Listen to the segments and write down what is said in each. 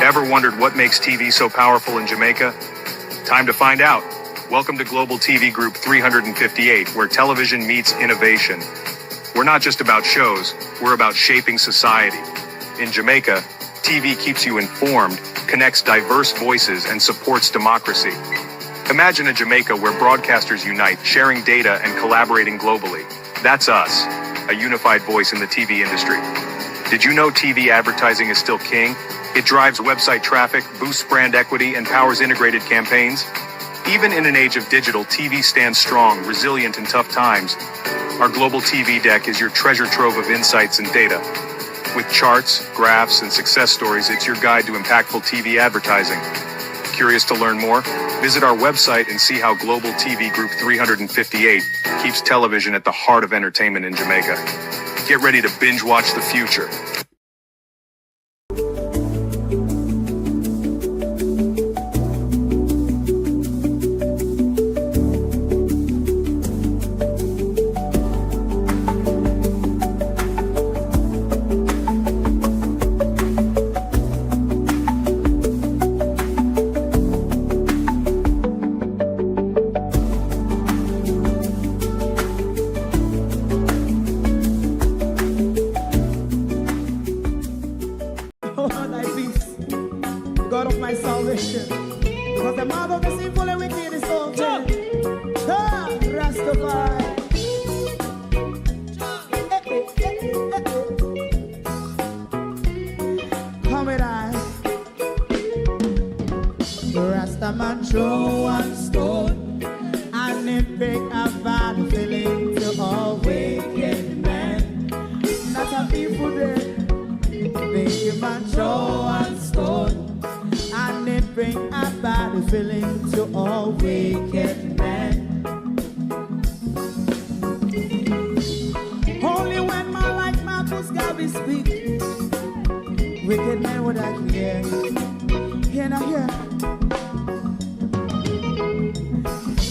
Ever wondered what makes TV so powerful in Jamaica? Time to find out. Welcome to Global TV Group 358, where television meets innovation. We're not just about shows, we're about shaping society. In Jamaica, TV keeps you informed, connects diverse voices, and supports democracy. Imagine a Jamaica where broadcasters unite, sharing data and collaborating globally. That's us, a unified voice in the TV industry. Did you know TV advertising is still king? It drives website traffic, boosts brand equity, and powers integrated campaigns. Even in an age of digital, TV stands strong, resilient in tough times. Our global TV deck is your treasure trove of insights and data. With charts, graphs, and success stories, it's your guide to impactful TV advertising. Curious to learn more? Visit our website and see how Global TV Group 358 keeps television at the heart of entertainment in Jamaica. Get ready to binge watch the future. God of my salvation, because the mouth of the sinful and wicked is open. Rastafari. Come with I. Rastaman throw one stone, and it break a bad feeling to all wicked men. Not a people there. Make a man throw one stone, and it bring a bad feeling to all wicked men. Only when man like Marcus Garvey speak, wicked men would I hear. Hear not hear.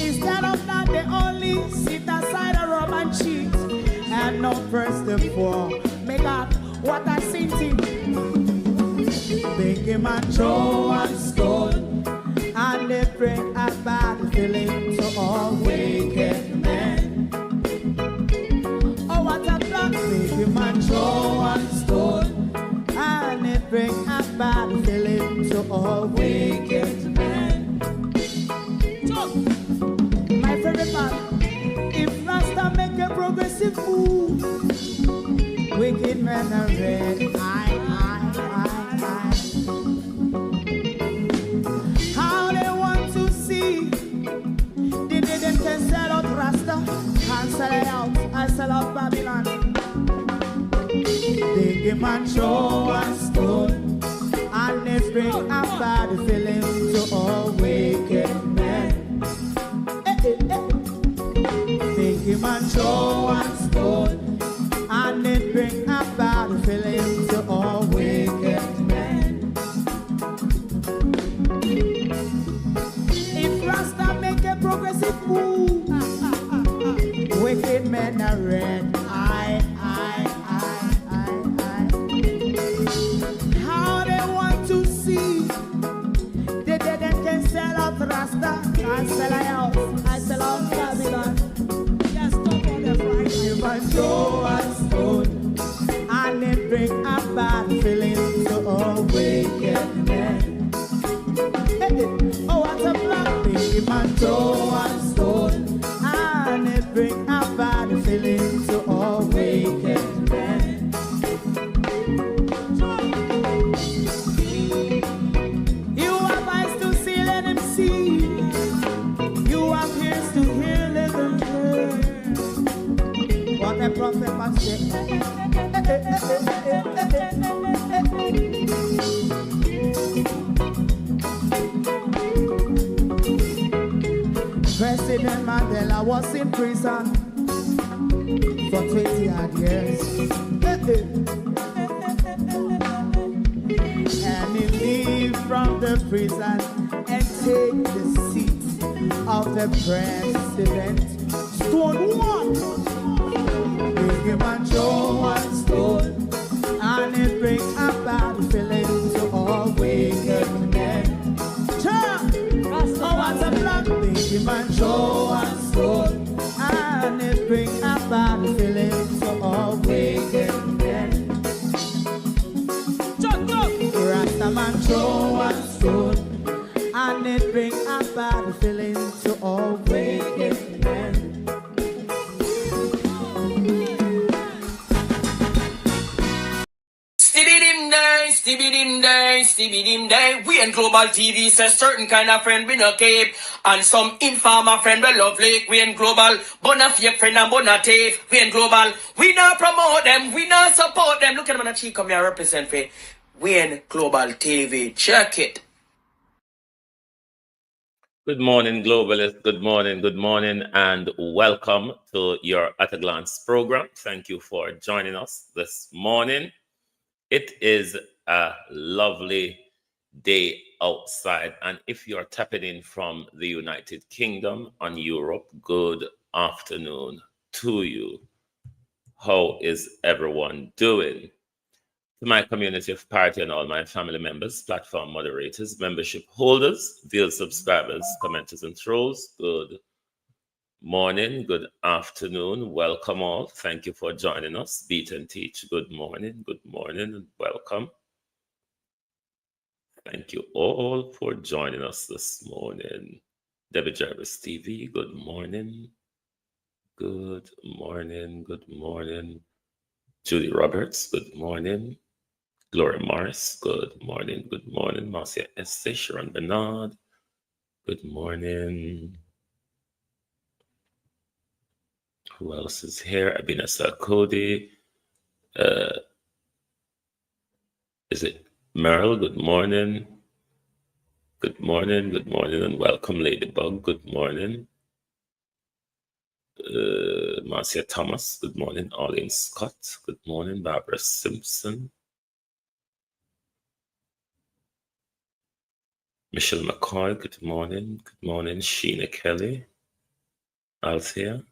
Instead of that, they only sit aside and rub and cheat, and not press the poor. Make up what I seen to. Make a man throw one stone, and they bring a bad feeling to all wicked men. Oh, what a plan! Make a man throw one stone, and they bring a bad feeling to all wicked men. My favorite part, if Rasta make a progressive move, wicked men are red. How they want to see the them can sell out Rasta and sell it out. I sell out Babylon. Big man throw a stone, and they bring a bad feeling to all wicked men. Big man throw a stone, and it bring a bad feeling to all wicked men. If Rasta make a progressive move, wicked men are red. How they want to see the dead can sell out Rasta and sell out. I sell out Babylon. Just talk on the Friday. But throw a stone, and it bring a bad feeling to all wicked men. Oh, what a black big man throw a stone, and it bring a bad feeling to all wicked men. You have eyes to see, let him see. You have ears to hear, let them hear. What a prophet must say. President Mandela was in prison for 20 odd years. And he leave from the prison and take the seat of the president. Stone one. Big man throw one stone, and it bring a bad feeling to all wicked Rastaman throw one stone, and it bring a bad feeling to all wicked men. Stevie dim day. We in Global TV says certain kind of friend we no keep, and some informer friend we lovely. We in Global, bona fake friend and bona tape. We in Global, we not promote them, we not support them. Look at them on the cheek, come here represent for. We in Global TV. Check it. Good morning, Globalists. Good morning, and welcome to your At a Glance program. Thank you for joining us this morning. It is a lovely day outside, and if you're tapping in from the United Kingdom and Europe, good afternoon to you. How is everyone doing? To my community of party and all my family members, platform moderators, membership holders, deal subscribers, commenters, and trolls, good morning, good afternoon, welcome all. Thank you for joining us. Beat and Teach, good morning, and welcome. Thank you all for joining us this morning. Debbie Jarvis TV, good morning. Good morning. Julie Roberts, good morning. Gloria Morris, good morning. Marcia Estee, Sharon Bernard, good morning. Who else is here? Abina Sarkodi. Is it Merle? Good morning. Good morning, and welcome, Ladybug. Good morning. Marcia Thomas, good morning. Arlene Scott, good morning. Barbara Simpson. Michelle McCoy, good morning. Sheena Kelly, Althea.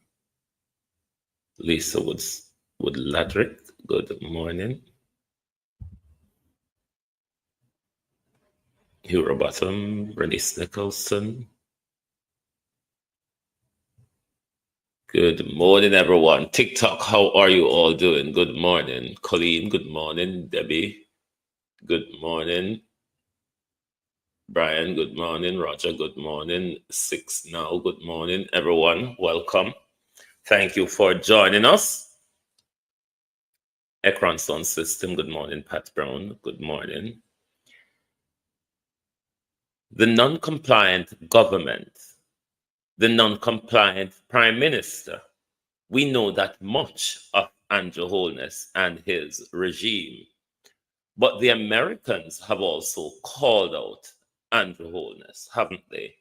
Lisa Wood-Ladrick, good morning. Hugh Robotham, Bernice Nicholson. Good morning, everyone. TikTok, how are you all doing? Good morning. Colleen, good morning. Debbie, good morning. Brian, good morning. Roger, good morning. Six now, good morning. Everyone, welcome. Thank you for joining us. Ekron Sound System, good morning. Pat Brown, good morning. The non-compliant government, the non-compliant prime minister. We know that much of Andrew Holness and his regime. But the Americans have also called out Andrew Holness, haven't they?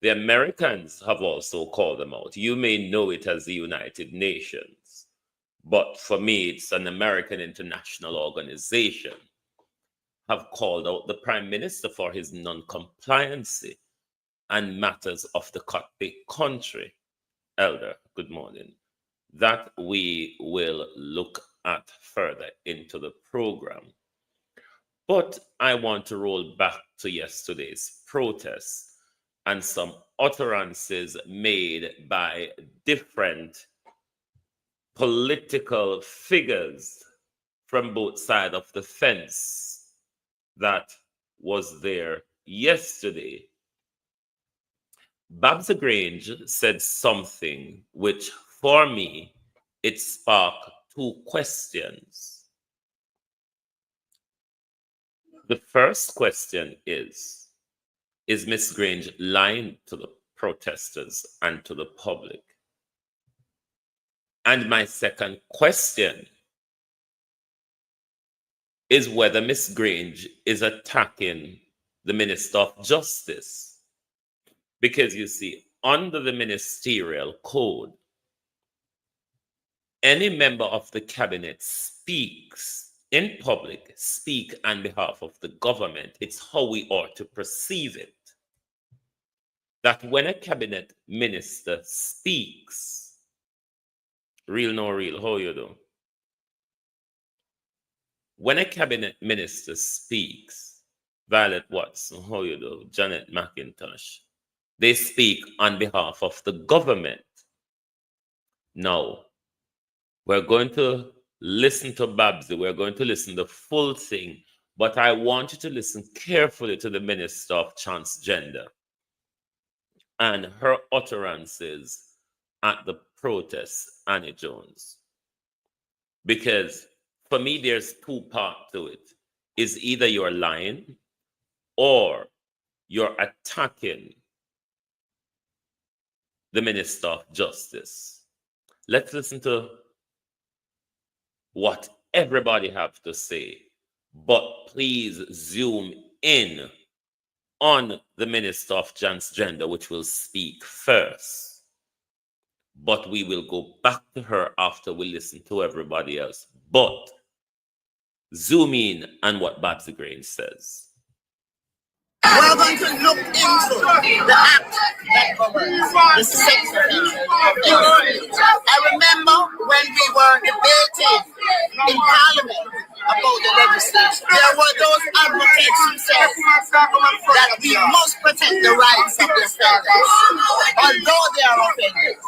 The Americans have also called them out. You may know it as the United Nations, but for me, it's an American international organization, have called out the prime minister for his non-compliancy and matters of the country. Elder, good morning. That we will look at further into the program. But I want to roll back to yesterday's protests and some utterances made by different political figures from both sides of the fence that was there yesterday. BABSY GRANGE said something which, for me, it sparked two questions. The first question is Miss Grange lying to the protesters and to the public? And my second question is whether Miss Grange is attacking the Minister of Justice. Because you see, under the ministerial code, any member of the cabinet speaks in public, speak on behalf of the government. It's how we ought to perceive it. That when a cabinet minister speaks, real no real, how you do? When a cabinet minister speaks, Violet Watson, how you do? Janet McIntosh, they speak on behalf of the government. Now, we're going to listen to BABSY. We're going to listen to the full thing, but I want you to listen carefully to the Minister of Transgender and her utterances at the protest, Annie Jones. Because for me, there's two parts to it. Is either you're lying or you're attacking the Minister of Justice. Let's listen to what everybody have to say, but please zoom in on the Minister of Transgender, which will speak first. But we will go back to her after we listen to everybody else. But zoom in on what BABSY GRANGE says. We're going to look into the act that governs the sex offences. I remember when we were debating in Parliament about the legislation, there were those advocates who said that we must protect the rights of the offenders, although they are offenders.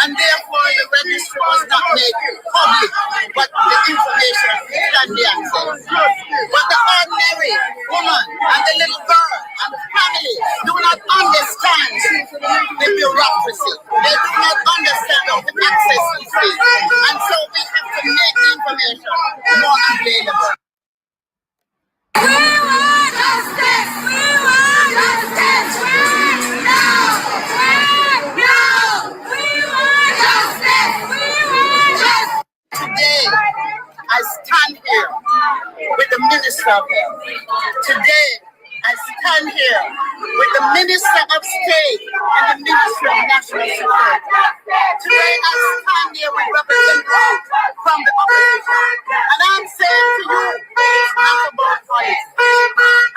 And therefore the registry was not made public, but the information can be accessed. But the ordinary woman and the little girl and the family do not understand the bureaucracy. They do not understand how to access these things. And so we have to make the information more available. We want justice! We want justice! No! No! We want justice! We want justice! Today, I stand here with the Minister of Health. Today, I stand here with the Minister of State and the Minister of National Security. Today, I stand here with representatives from the opposition. And I'm saying to you, it's not about politics.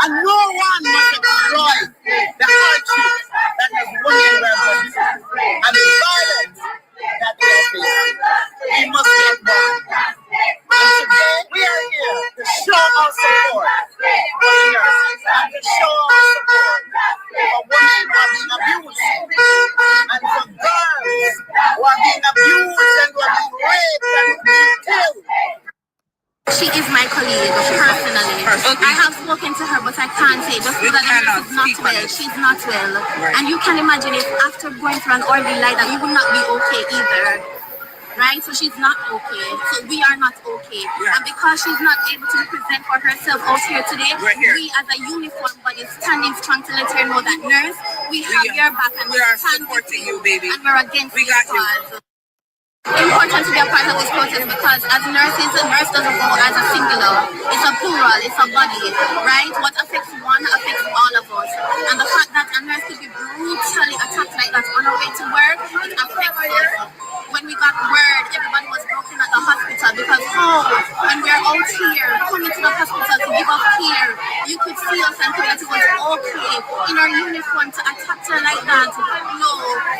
And no one must destroy the hardships that has won in revolution and the violence that we are facing. We must get one. And today, we are here to show our support for the nurses and to show our support for women who are being abused and for girls who are being abused and who are being raped and who are being killed. She is my colleague, personally. I have spoken to her, but I can't say just because she's not well. She's not well. Right. And you can imagine if after going through an ordeal like that, you would not be okay either. Right? So she's not okay. So we are not okay. Yeah. And because she's not able to represent for herself out here today, we as a uniform body standing strong to let her know that nurse, we have your back and we are supporting you, baby. And we're against your cause. Important to be a part of this protest because as nurses, a nurse doesn't go as a singular. It's a plural, it's a body, right? What affects one affects all of us. And the fact that a nurse could be brutally attacked like that on her way to work, it affects us. When we got word, everybody was broken at the hospital because when we're out here, coming to the hospital to give up care, you could see us and think that it was okay in our uniform to attack her like that. No,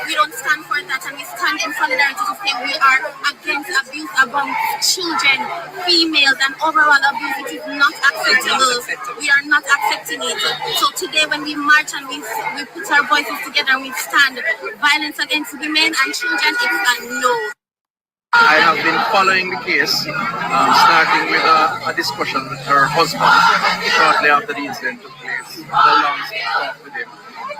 we don't stand for that, and we stand in solidarity to say we are against abuse among children, females, and overall abuse. It is not acceptable. We are not accepting it. So today when we march and we put our voices together and we stand violence against women and children, it's a no. I have been following the case, starting with a discussion with her husband shortly after the incident took place. I had a long talk with him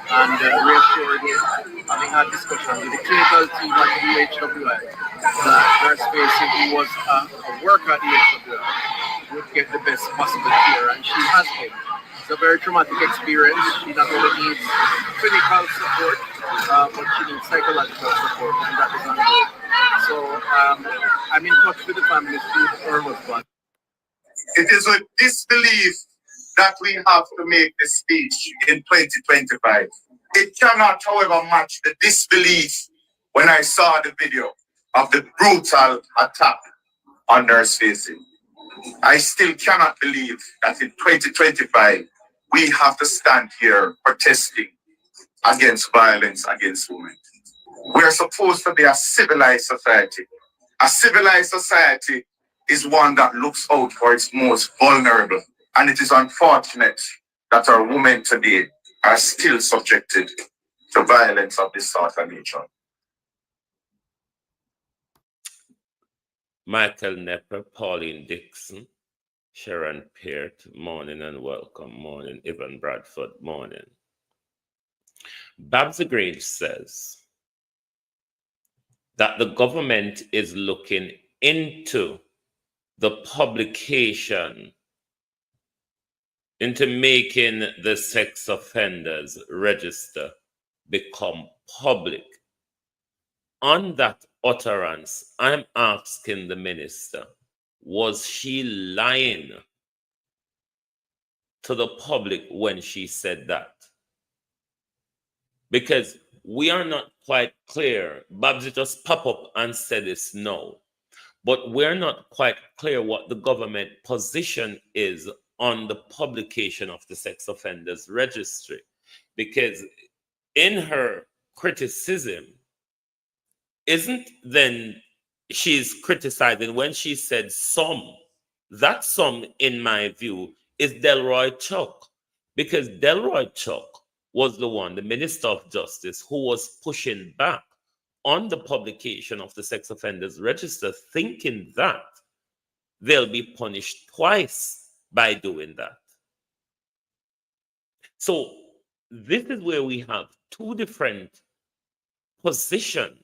and reassured him, having had discussion with the clinical team at the UHWI, that nurse Spacey, who was a worker at the UHWI, would get the best possible care, and she has been. It's a very traumatic experience. She not only needs clinical support, but she needs psychological support, and that is ongoing. So I'm in touch with the family through her husband. It is with disbelief that we have to make this speech in 2025. It cannot, however, match the disbelief when I saw the video of the brutal attack on Nurse Spacey. I still cannot believe that in 2025, we have to stand here protesting against violence against women. We are supposed to be a civilized society. A civilized society is one that looks out for its most vulnerable. And it is unfortunate that our women today are still subjected to violence of this sort of nature. Michael Nepper, Pauline Dixon, Sharon Peart, morning and welcome. Morning, Evan Bradford, morning. BABSY Grange says that the government is looking into the publication, into making the sex offenders register become public. On that utterance, I'm asking the minister, was she lying to the public when she said that? Because we are not quite clear. Babsy just pop up and said this no. But we're not quite clear what the government position is on the publication of the sex offenders registry. Because in her criticism, isn't then she's criticizing when she said some. That some, in my view, is Delroy Chuck. Because Delroy Chuck was the one, the Minister of Justice, who was pushing back on the publication of the sex offenders register, thinking that they'll be punished twice by doing that. So this is where we have two different positions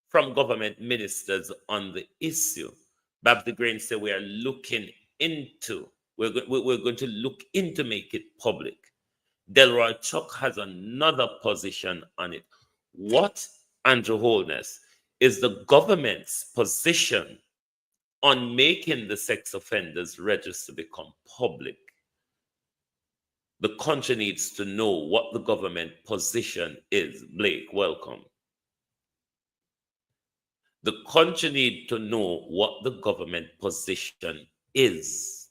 from government ministers on the issue. BABSY Grange said we are looking into, we're going to look into make it public. Delroy Chuck has another position on it. What, Andrew Holness, is the government's position on making the sex offenders register become public? The country needs to know what the government position is. Blake, welcome. The country needs to know what the government position is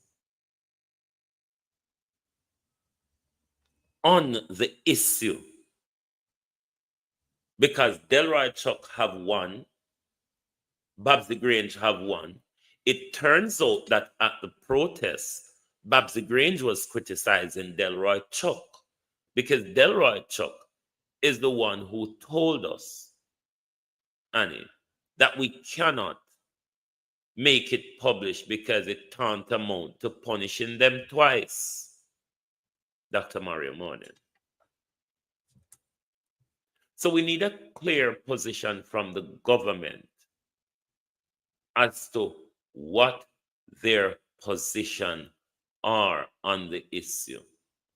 on the issue. Because Delroy Chuck have one, BABSY Grange have one. It turns out that at the protest, BABSY Grange was criticizing Delroy Chuck because Delroy Chuck is the one who told us, Annie, that we cannot make it published because it tantamount to punishing them twice. Dr. Mario Morning. So we need a clear position from the government as to what their position are on the issue,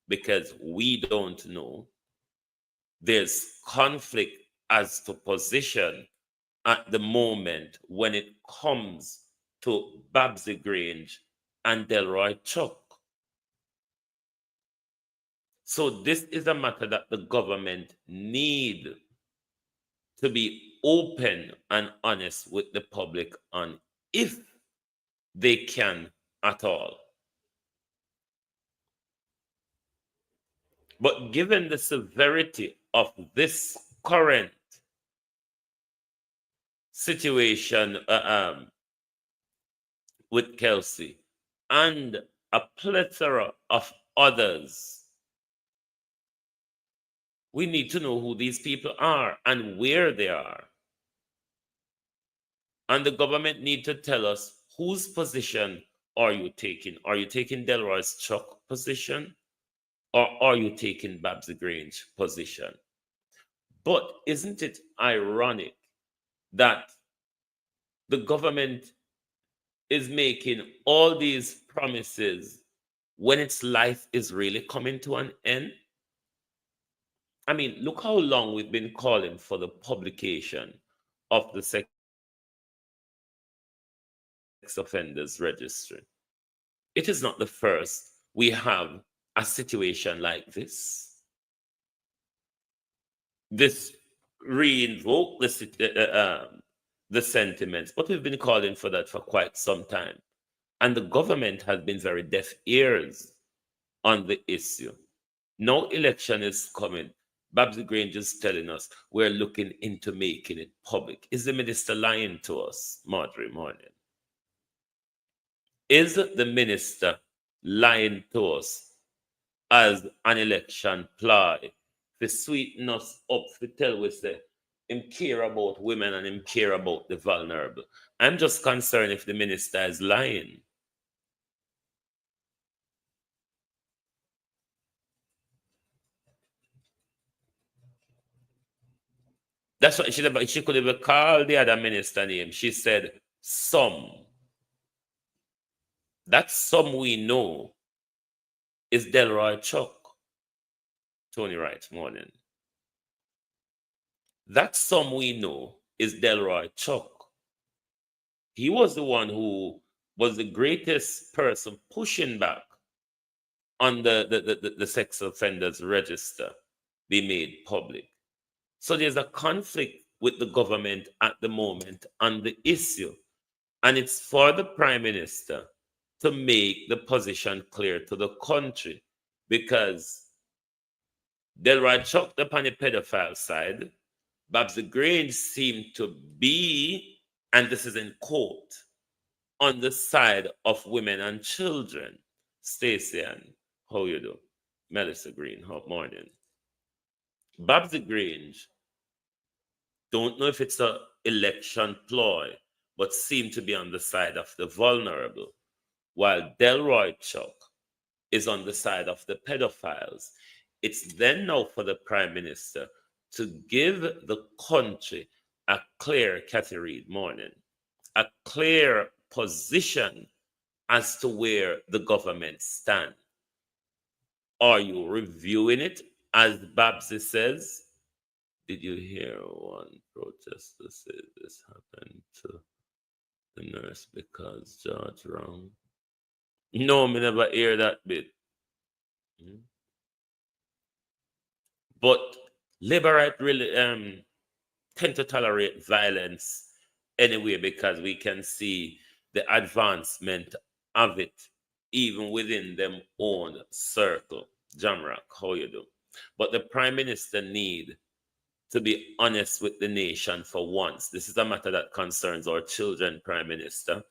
because we don't know. There's conflict as to position at the moment when it comes to BABSY Grange and Delroy Chuck. So this is a matter that the government need to be open and honest with the public on, if they can at all. But given the severity of this current situation with Kelsey and a plethora of others, we need to know who these people are and where they are. And the government need to tell us whose position are you taking? Are you taking Delroy Chuck's position? Or are you taking BABSY Grange's position? But isn't it ironic that the government is making all these promises when its life is really coming to an end? I mean, look how long we've been calling for the publication of the sex offenders registry. It is not the first we have a situation like this. This reinvoke the sentiments, but we've been calling for that for quite some time. And the government has been very deaf ears on the issue. No election is coming. BABSY Grange is telling us we're looking into making it public. Is the minister lying to us, Marjorie Morning? Is the minister lying to us as an election ploy to sweeten us up, to tell we say, him care about women and him care about the vulnerable. I'm just concerned if the minister is lying. That's what she could have called the other minister name. She said some. That some we know is Delroy Chuck. Tony Wright, morning. That some we know is Delroy Chuck. He was the one who was the greatest person pushing back on the sex offenders register be made public. So there's a conflict with the government at the moment on the issue. And it's for the Prime Minister to make the position clear to the country, because Delroy Chuck upon the pedophile side, BABSY Grange seemed to be, and this is in quote, on the side of women and children. Stacey, and how you do? Melissa Green, how morning. BABSY Grange, don't know if it's an election ploy, but seem to be on the side of the vulnerable, while Delroy Chuck is on the side of the pedophiles. It's then now for the Prime Minister to give the country a clear, Cathy Reid morning, a clear position as to where the government stands. Are you reviewing it, as BABSY says? Did you hear one protester say this happened to the nurse because George wrong? No, me never hear that bit. But liberate really tend to tolerate violence anyway, because we can see the advancement of it even within them own circle. Jamrock, how you do? But the Prime Minister need to be honest with the nation for once. This is a matter that concerns our children, Prime Minister.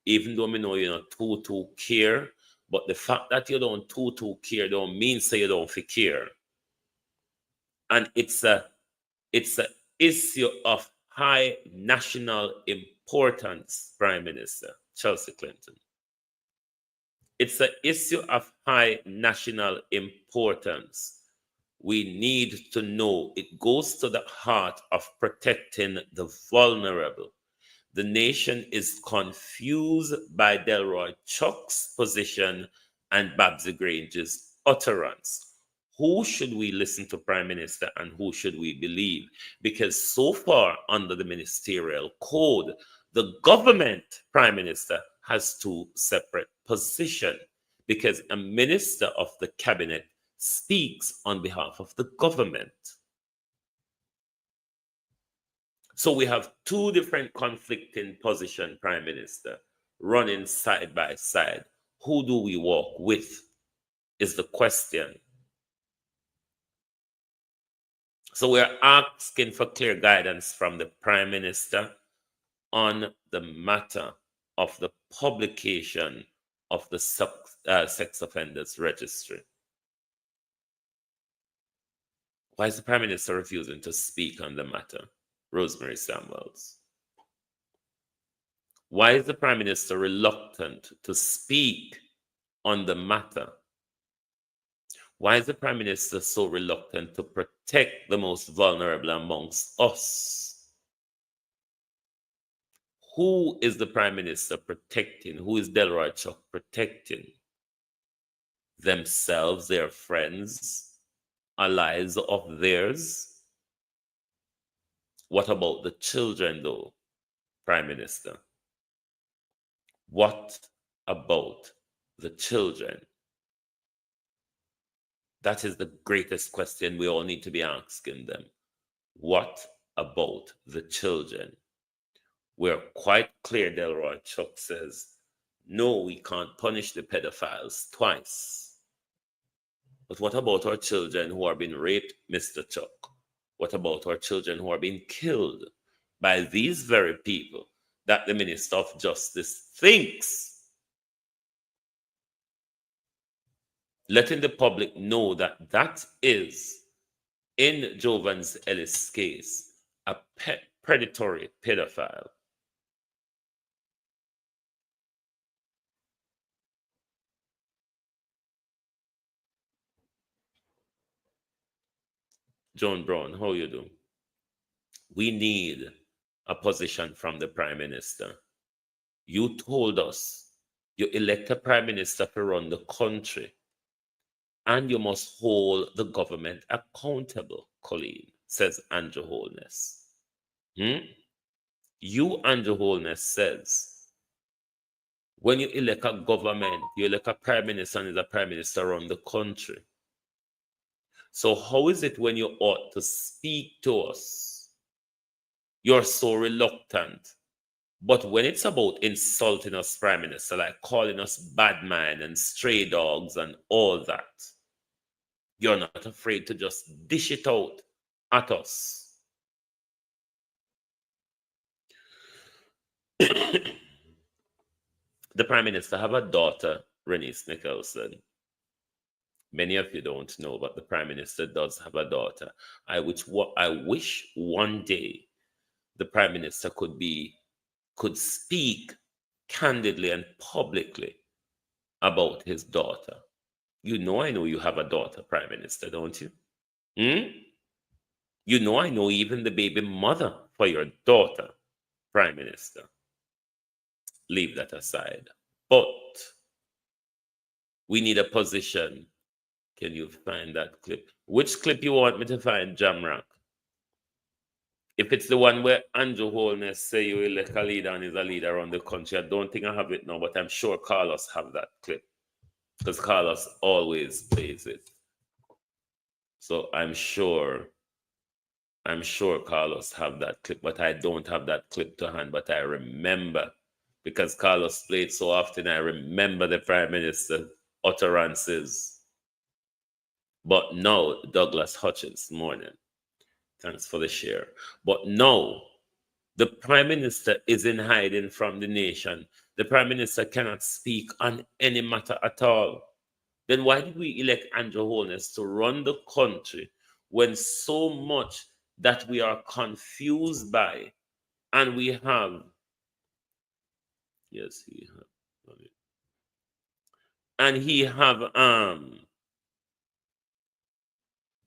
Even though we know you don't too care, but the fact that you don't too care don't mean so you don't care. And it's a issue of high national importance, Prime Minister Chelsea Clinton. It's an issue of high national importance. We need to know it goes to the heart of protecting the vulnerable. The nation is confused by Delroy Chuck's position and BABSY Grange's utterance. Who should we listen to, Prime Minister, and who should we believe? Because so far under the ministerial code, the government, Prime Minister, has two separate positions, because a minister of the cabinet speaks on behalf of the government. So we have two different conflicting positions, Prime Minister, running side by side. Who do we walk with is the question. So we're asking for clear guidance from the Prime Minister on the matter of the publication of the sex offenders registry. Why is the Prime Minister refusing to speak on the matter? Rosemary Samuels. Why is the Prime Minister reluctant to speak on the matter? Why is the Prime Minister so reluctant to protect the most vulnerable amongst us? Who is the Prime Minister protecting? Who is Delroy Chuck protecting? Themselves, their friends, allies of theirs? What about the children, though, Prime Minister? What about the children? That is the greatest question we all need to be asking them. What about the children? We're quite clear, Delroy Chuck says, no, we can't punish the pedophiles twice. But what about our children who are being raped, Mr. Chuck? What about our children who are being killed by these very people that the Minister of Justice thinks? Letting the public know that that is, in Jovans Ellis' case, a predatory pedophile. John Brown, how you do? We need a position from the Prime Minister. You told us you elect a Prime Minister to run the country, and you must hold the government accountable, Colleen, says Andrew Holness. You, Andrew Holness, says, when you elect a government, you elect a Prime Minister and the Prime Minister run the country. So how is it when you ought to speak to us, you're so reluctant? But when it's about insulting us, Prime Minister, like calling us bad man and stray dogs and all that, you're not afraid to just dish it out at us. The Prime Minister have a daughter, Renice Nicholson. Many of you don't know, but the Prime Minister does have a daughter. I wish one day the Prime Minister could speak candidly and publicly about his daughter. I know you have a daughter, Prime Minister, don't you? I know even the baby mother for your daughter, Prime Minister. Leave that aside. But we need a position. Can you find that clip? Which clip you want me to find, Jamrock? If it's the one where Andrew Holness say you elect a leader and is a leader around the country, I don't think I have it now, but I'm sure Carlos have that clip, because Carlos always plays it. So I'm sure Carlos have that clip, but I don't have that clip to hand. But I remember, because Carlos played so often, I remember the Prime Minister utterances. But no, Douglas Hutchins, morning. Thanks for the share. But no, the Prime Minister is in hiding from the nation. The Prime Minister cannot speak on any matter at all. Then why did we elect Andrew Holness to run the country when so much that we are confused by, and we have, yes, he have, and he have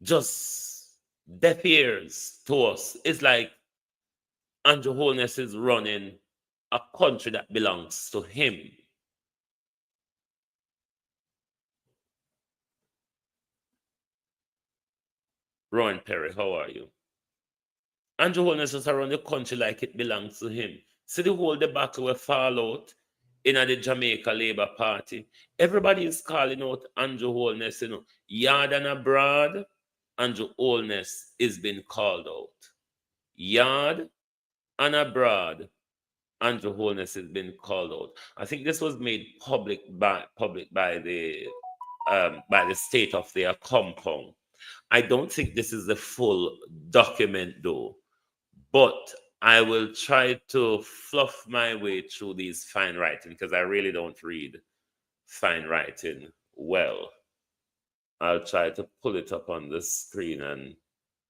just deaf ears to us? It's like Andrew Holness is running a country that belongs to him. Rowan Perry, how are you? Andrew Holness just around the country like it belongs to him. See the whole debacle will fall out in the Jamaica Labour Party. Everybody is calling out Andrew Holness, yard and abroad. Andrew Holness is being called out. Yard and abroad, Andrew Holness has been called out. I think this was made public by the state of their compound. I don't think this is the full document though, but I will try to fluff my way through these fine writing, because I really don't read fine writing well. I'll try to pull it up on the screen and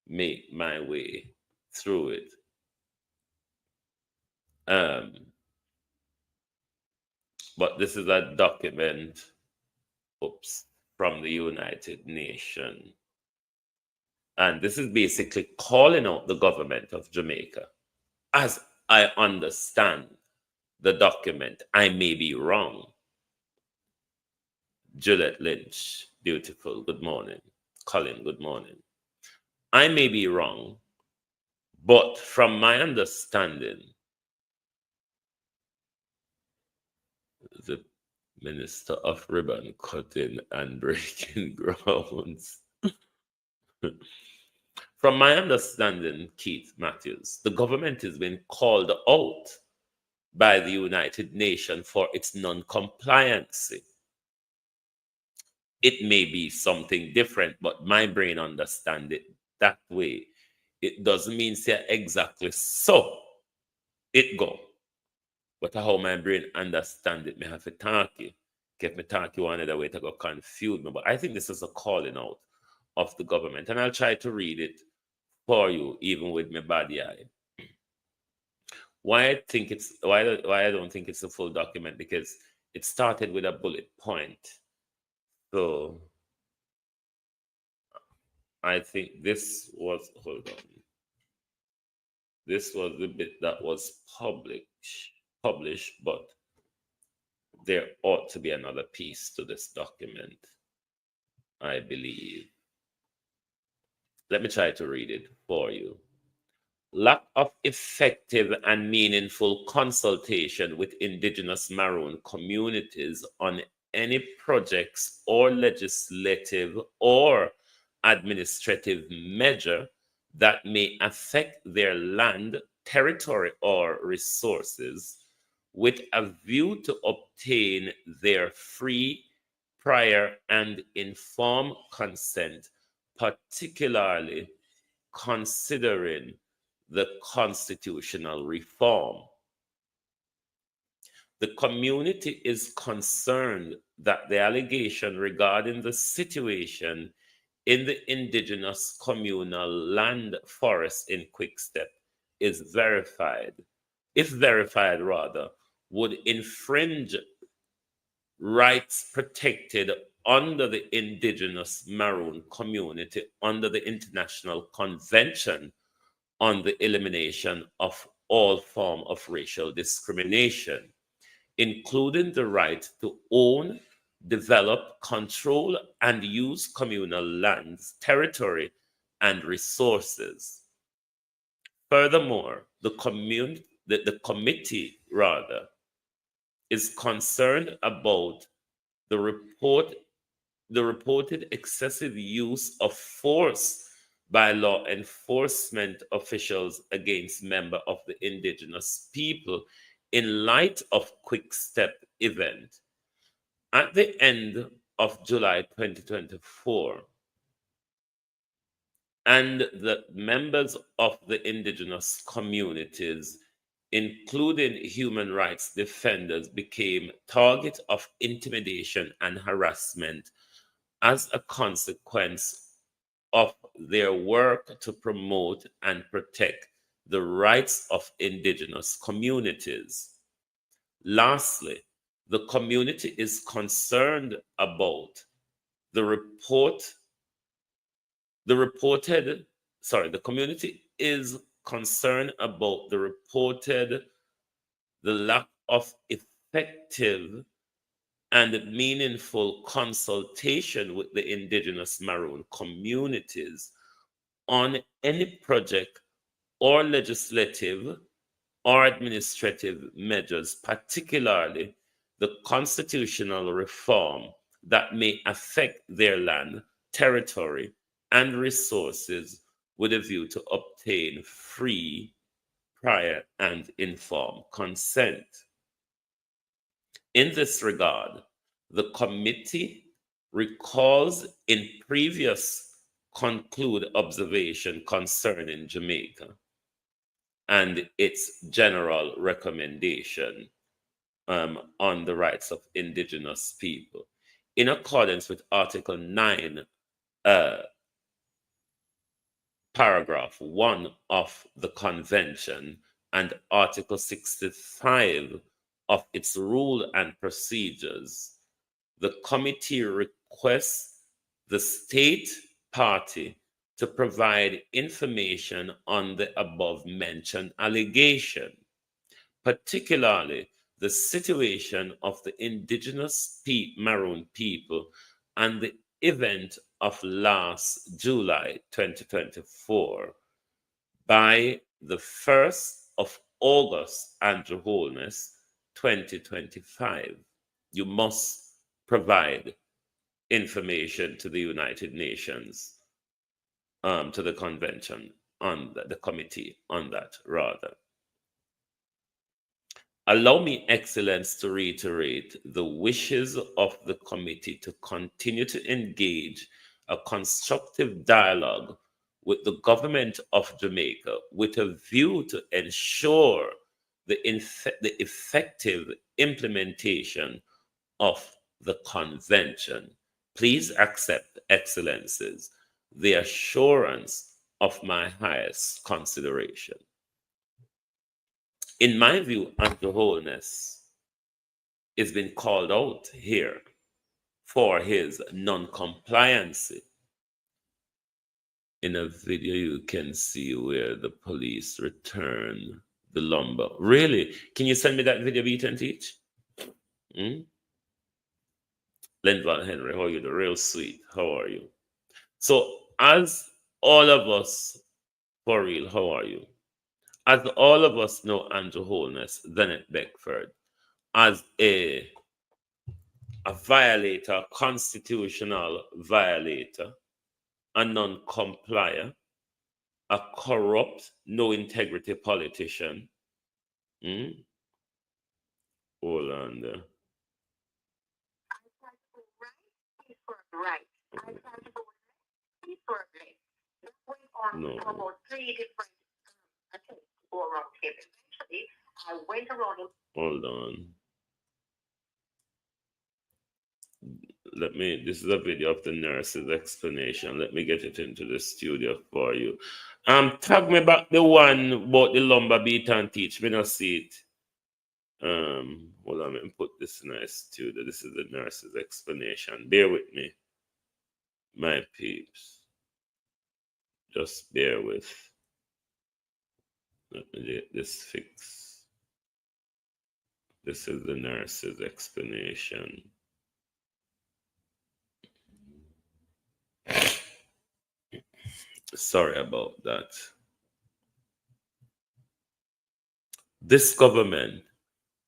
make my way through it. But this is a document, from the United Nations. And this is basically calling out the government of Jamaica. As I understand the document, I may be wrong. Juliet Lynch, beautiful, good morning. Colin, good morning. I may be wrong, but from my understanding, the Minister of Ribbon Cutting and Breaking Grounds. From my understanding, Keith Matthews, the government has been called out by the United Nations for its non-compliance. It may be something different, but my brain understands it that way. It doesn't mean say exactly so it go. But how my brain understands it, may have to talk you. If me talk you another way, to go confuse me. But I think this is a calling out of the government. And I'll try to read it for you, even with my body eye. Why I think it's why I don't think it's a full document, because it started with a bullet point. So I think this was, hold on. This was the bit that was published, but there ought to be another piece to this document, I believe. Let me try to read it for you. Lack of effective and meaningful consultation with Indigenous Maroon communities on any projects or legislative or administrative measure that may affect their land, territory, or resources, with a view to obtain their free, prior, and informed consent, particularly considering the constitutional reform. The community is concerned that the allegation regarding the situation in the indigenous communal land forest in Quickstep is verified, if verified rather, would infringe rights protected under the Indigenous Maroon community under the International Convention on the Elimination of all forms of racial discrimination, including the right to own, develop, control, and use communal lands, territory, and resources. Furthermore, the committee is concerned about the reported excessive use of force by law enforcement officials against members of the indigenous people in light of Quickstep event. At the end of July 2024, and the members of the indigenous communities, including human rights defenders, became target of intimidation and harassment as a consequence of their work to promote and protect the rights of indigenous communities. Lastly, the community is concerned about the community is concerned about the lack of effective and meaningful consultation with the indigenous Maroon communities on any project or legislative or administrative measures, particularly the constitutional reform that may affect their land, territory, and resources with a view to obtain free, prior, and informed consent. In this regard, the committee recalls in previous concluded observation concerning Jamaica and its general recommendation on the rights of indigenous people. In accordance with Article 9, Paragraph 1 of the Convention and Article 65 of its rule and procedures, the committee requests the state party to provide information on the above-mentioned allegation, particularly the situation of the indigenous Maroon people and the event of last July 2024 by the 1st of August, Andrew Holness, 2025. You must provide information to the United Nations, to the convention, on the committee on that, rather. Allow me, Excellence, to reiterate the wishes of the committee to continue to engage a constructive dialogue with the government of Jamaica with a view to ensure the effective implementation of the convention. Please accept, Excellencies, the assurance of my highest consideration. In my view, Andrew Holness has been called out here for his non-compliance. In a video, you can see where the police return the lumber. Really? Can you send me that video, Beat and Teach? Lindval Henry, how are you? The real sweet. How are you? So, as all of us, for real, how are you? As all of us know Andrew Holness, Bennett Beckford, as a violator, constitutional violator, a non-complier, a corrupt, no integrity politician. Hold on there. No. Hold on. This is a video of the nurse's explanation. Let me get it into the studio for you. Tag me back the one about the lumber Beat and Teach. Me not see it. Hold on, let me put this in a studio. This is the nurse's explanation. Bear with me, my peeps. Just bear with. Let me get this fixed. This is the nurse's explanation. Sorry about that. This government,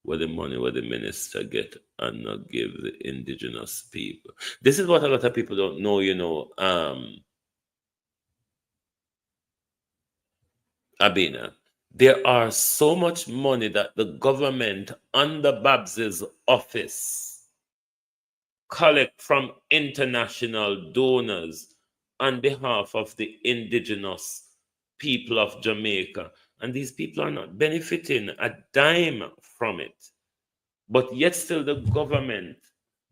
where the money, where the minister get and not give the indigenous people. This is what a lot of people don't know, you know. Abina, there are so much money that the government under BABSY's office collect from international donors on behalf of the indigenous people of Jamaica. And these people are not benefiting a dime from it. But yet still the government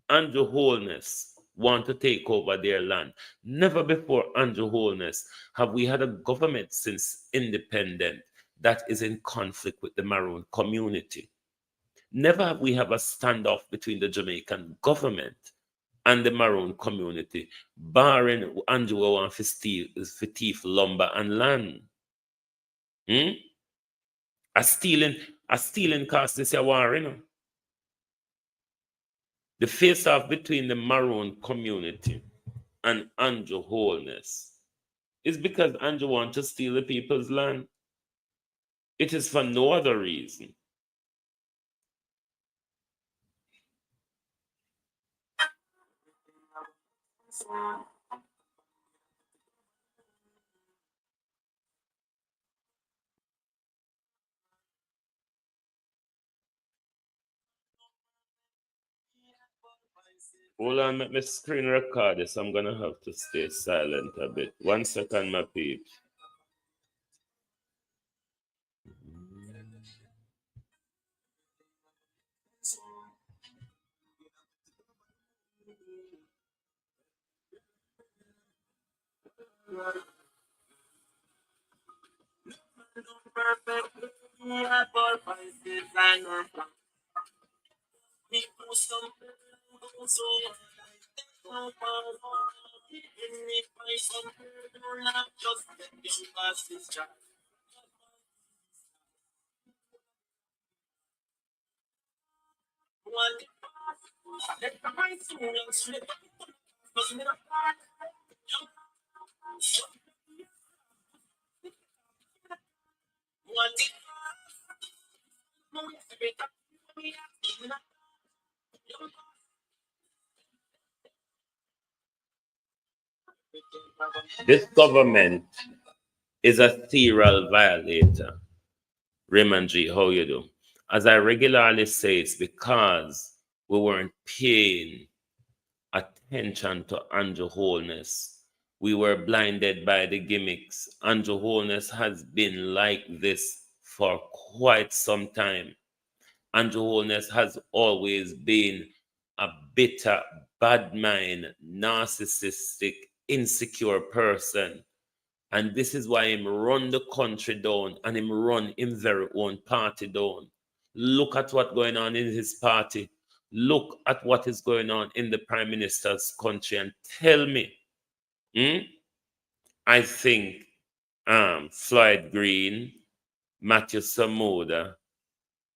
Andrew Holness want to take over their land. Never before Andrew Holness have we had a government since independent that is in conflict with the Maroon community. Never have we have a standoff between the Jamaican government and the Maroon community, barring Andrew and Fitif lumber and land. A stealing cost this year war, you know. The face-off between the Maroon community and Andrew Holness is because Andrew wants to steal the people's land. It is for no other reason. Hold on, let me screen record this. I'm gonna have to stay silent a bit. 1 second, my peeps. This government is a serial violator. Raymond G, how you do? As I regularly say, it's because we weren't paying attention to Andrew Holness. We were blinded by the gimmicks. Andrew Holness has been like this for quite some time. Andrew Holness has always been a bitter, bad mind, narcissistic, insecure person. And this is why him run the country down and him run him very own party down. Look at what's going on in his party. Look at what is going on in the Prime Minister's country and tell me. I think Floyd Green, Matthew Samuda,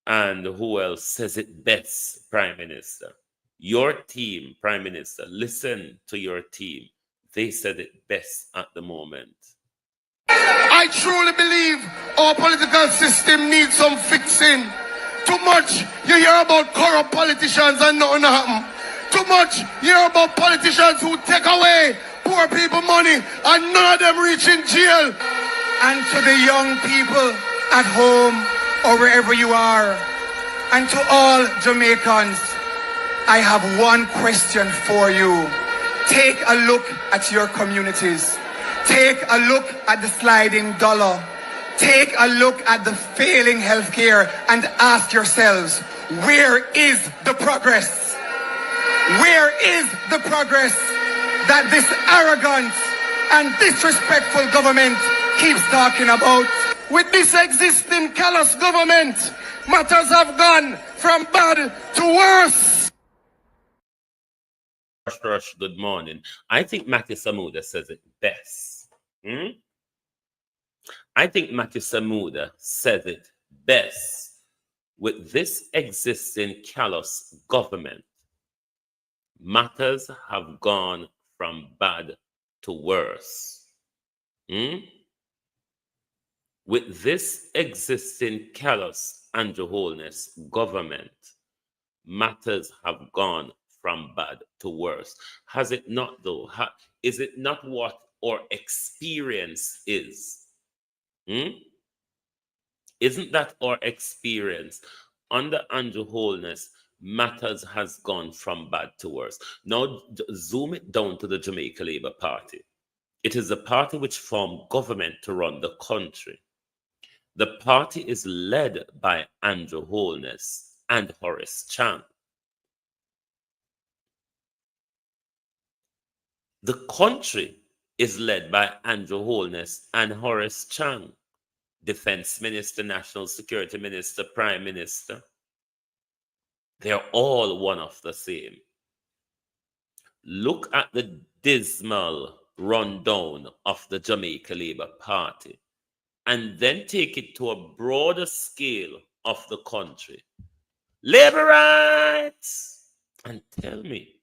and who else says it best, Prime Minister? Your team, Prime Minister, listen to your team. They said it best at the moment. I truly believe our political system needs some fixing. Too much you hear about corrupt politicians and nothing happen. Too much you hear about politicians who take away poor people money and none of them reach in jail. And to the young people at home or wherever you are, and to all Jamaicans, I have one question for you. Take a look at your communities. Take a look at the sliding dollar. Take a look at the failing healthcare and ask yourselves, where is the progress? Where is the progress that this arrogant and disrespectful government keeps talking about? With this existing callous government, matters have gone from bad to worse. Rush, good morning. I think Matthew Samuda says it best. I think Matthew Samuda says it best. With this existing callous government, matters have gone from bad to worse. With this existing callous and Jeholdness government, matters have gone from bad to worse. Has it not, though? Is it not what our experience is? Isn't that our experience? Under Andrew Holness, matters has gone from bad to worse. Now, zoom it down to the Jamaica Labour Party. It is the party which formed government to run the country. The party is led by Andrew Holness and Horace Chang. The country is led by Andrew Holness and Horace Chang, Defense Minister, National Security Minister, Prime Minister. They're all one of the same. Look at the dismal rundown of the Jamaica Labour Party and then take it to a broader scale of the country. Labour rights! And tell me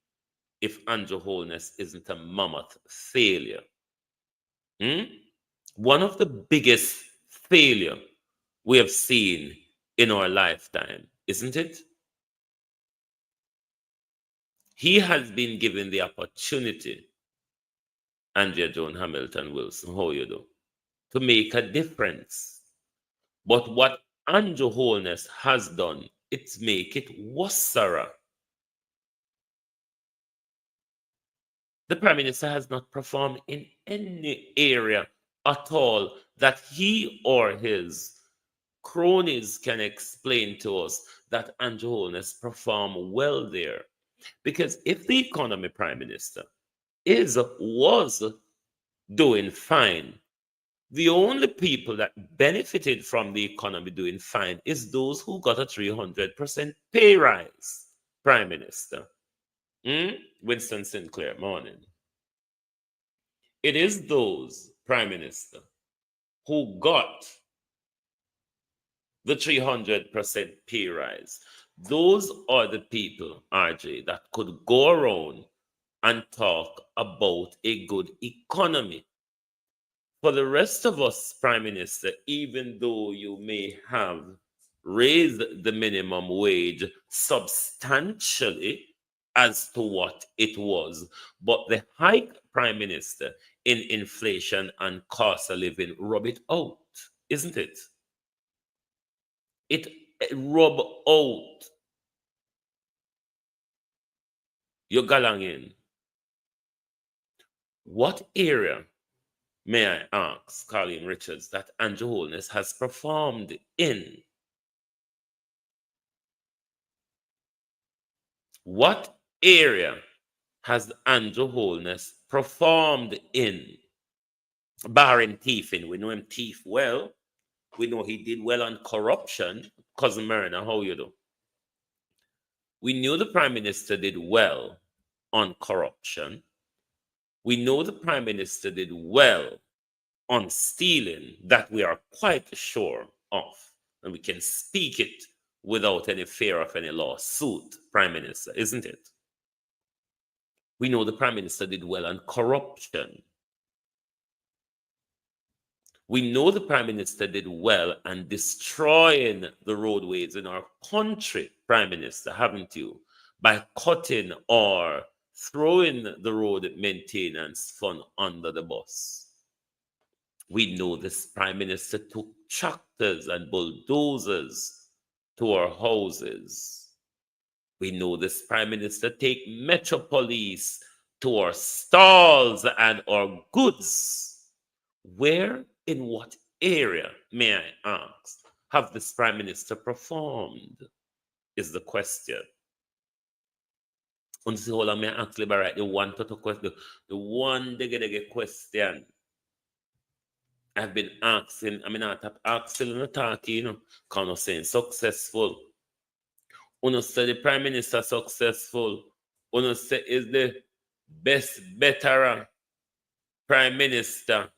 if Andrew Holness isn't a mammoth failure. One of the biggest failure we have seen in our lifetime, isn't it? He has been given the opportunity, Andrea Joan Hamilton Wilson, how you do, to make a difference. But what Andrew Holness has done, it's make it worser. The Prime Minister has not performed in any area at all that he or his cronies can explain to us that Andrew Holness performed well there. Because if the economy, Prime Minister, was doing fine, the only people that benefited from the economy doing fine is those who got a 300% pay rise, Prime Minister. Winston Sinclair, morning. It is those, Prime Minister, who got the 300% pay rise. Those are the people, RJ, that could go around and talk about a good economy. For the rest of us, Prime Minister, even though you may have raised the minimum wage substantially as to what it was, but the hike, Prime Minister, in inflation and cost of living rub it out, isn't it? It rub out. You're galang in. What area, may I ask, Colleen Richards, that Andrew Holness has performed in? What area has Andrew Holness performed in? barring thieving. We know him thief well. We know he did well on corruption. Cousin Myrna, how you do? We knew the Prime Minister did well on corruption. We know the Prime Minister did well on stealing, that we are quite sure of. And we can speak it without any fear of any lawsuit, Prime Minister, isn't it? We know the Prime Minister did well on corruption. We know the Prime Minister did well on destroying the roadways in our country, Prime Minister, haven't you? By cutting or throwing the road maintenance fund under the bus. We know this Prime Minister took tractors and bulldozers to our houses. We know this Prime Minister take Metro Police to our stalls and our goods. Where, in what area, may I ask, have this Prime Minister performed? Is the question. And so hold on, may I actually right the one total question, the one dege question I've been asking. I mean, I have asking and talking, you know, kind of saying successful. Uno say the Prime Minister successful. Uno say is the best, better Prime Minister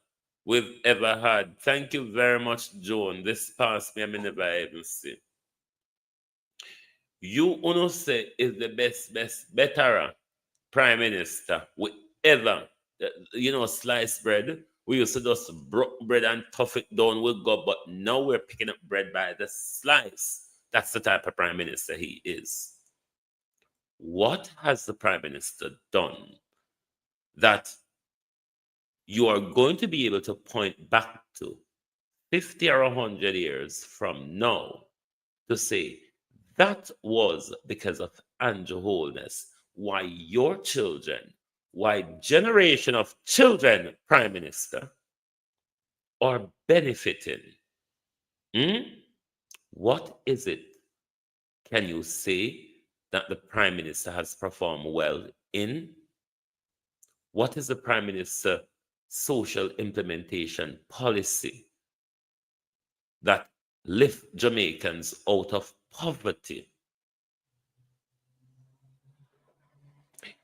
we've ever had. Thank you very much, Joan. This passed me, I mean, never even see. You uno say is the best, better Prime Minister we ever, you know, sliced bread. We used to just broke bread and tough it down with God, but now we're picking up bread by the slice. That's the type of Prime Minister he is. What has the Prime Minister done that you are going to be able to point back to 50 or 100 years from now to say, that was because of Andrew Holness, why your children, why generation of children, Prime Minister, are benefiting? What is it, can you say, that the Prime Minister has performed well in? What is the Prime Minister social implementation policy that lift Jamaicans out of poverty?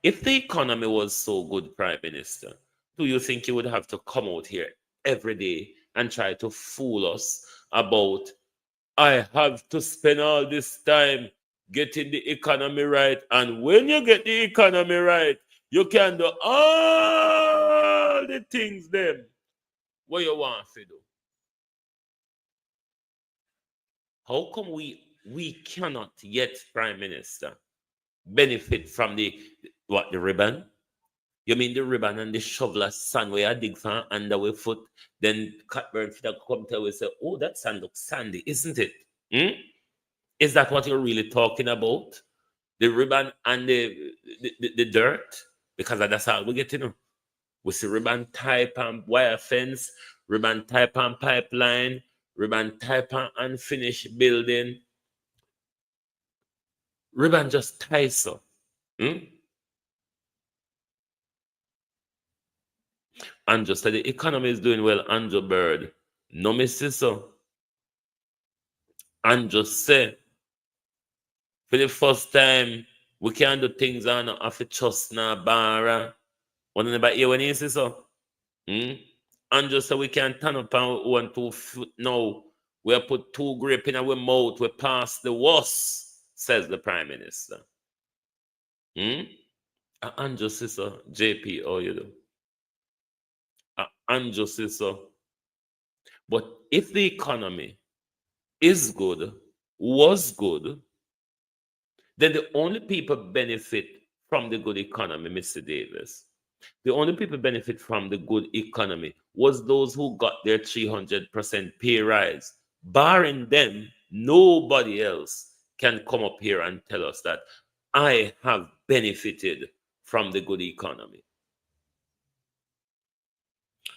If the economy was so good, Prime Minister, do you think you would have to come out here every day and try to fool us about, I have to spend all this time getting the economy right, and when you get the economy right, you can do all the things them what you want to do? How come we cannot yet, Prime Minister, benefit from the ribbon? You mean the ribbon and the shovel of sand where I dig from under our foot, then Catburn come tell us, say, oh, that sand looks sandy, isn't it? Is that what you're really talking about? The ribbon and the dirt? Because that's all we get to know. We see ribbon type and wire fence, ribbon type and pipeline, ribbon type and unfinished building. Ribbon just ties so. Andrew said the economy is doing well, Andrew Bird. No, Mrs. So. Andrew said, for the first time, we can't do things on off a trust na bar. One anybody hear when he says so? Andrew said we can't turn up and 1 2 foot now. We have put 2 grape in our mouth, we pass the worst, says the Prime Minister. Andrew says so, JP, how you do? Andrew says so. But if the economy is good, was good, then the only people benefit from the good economy, Mr. Davis, the only people benefit from the good economy was those who got their 300% pay rise. Barring them, nobody else can come up here and tell us that I have benefited from the good economy.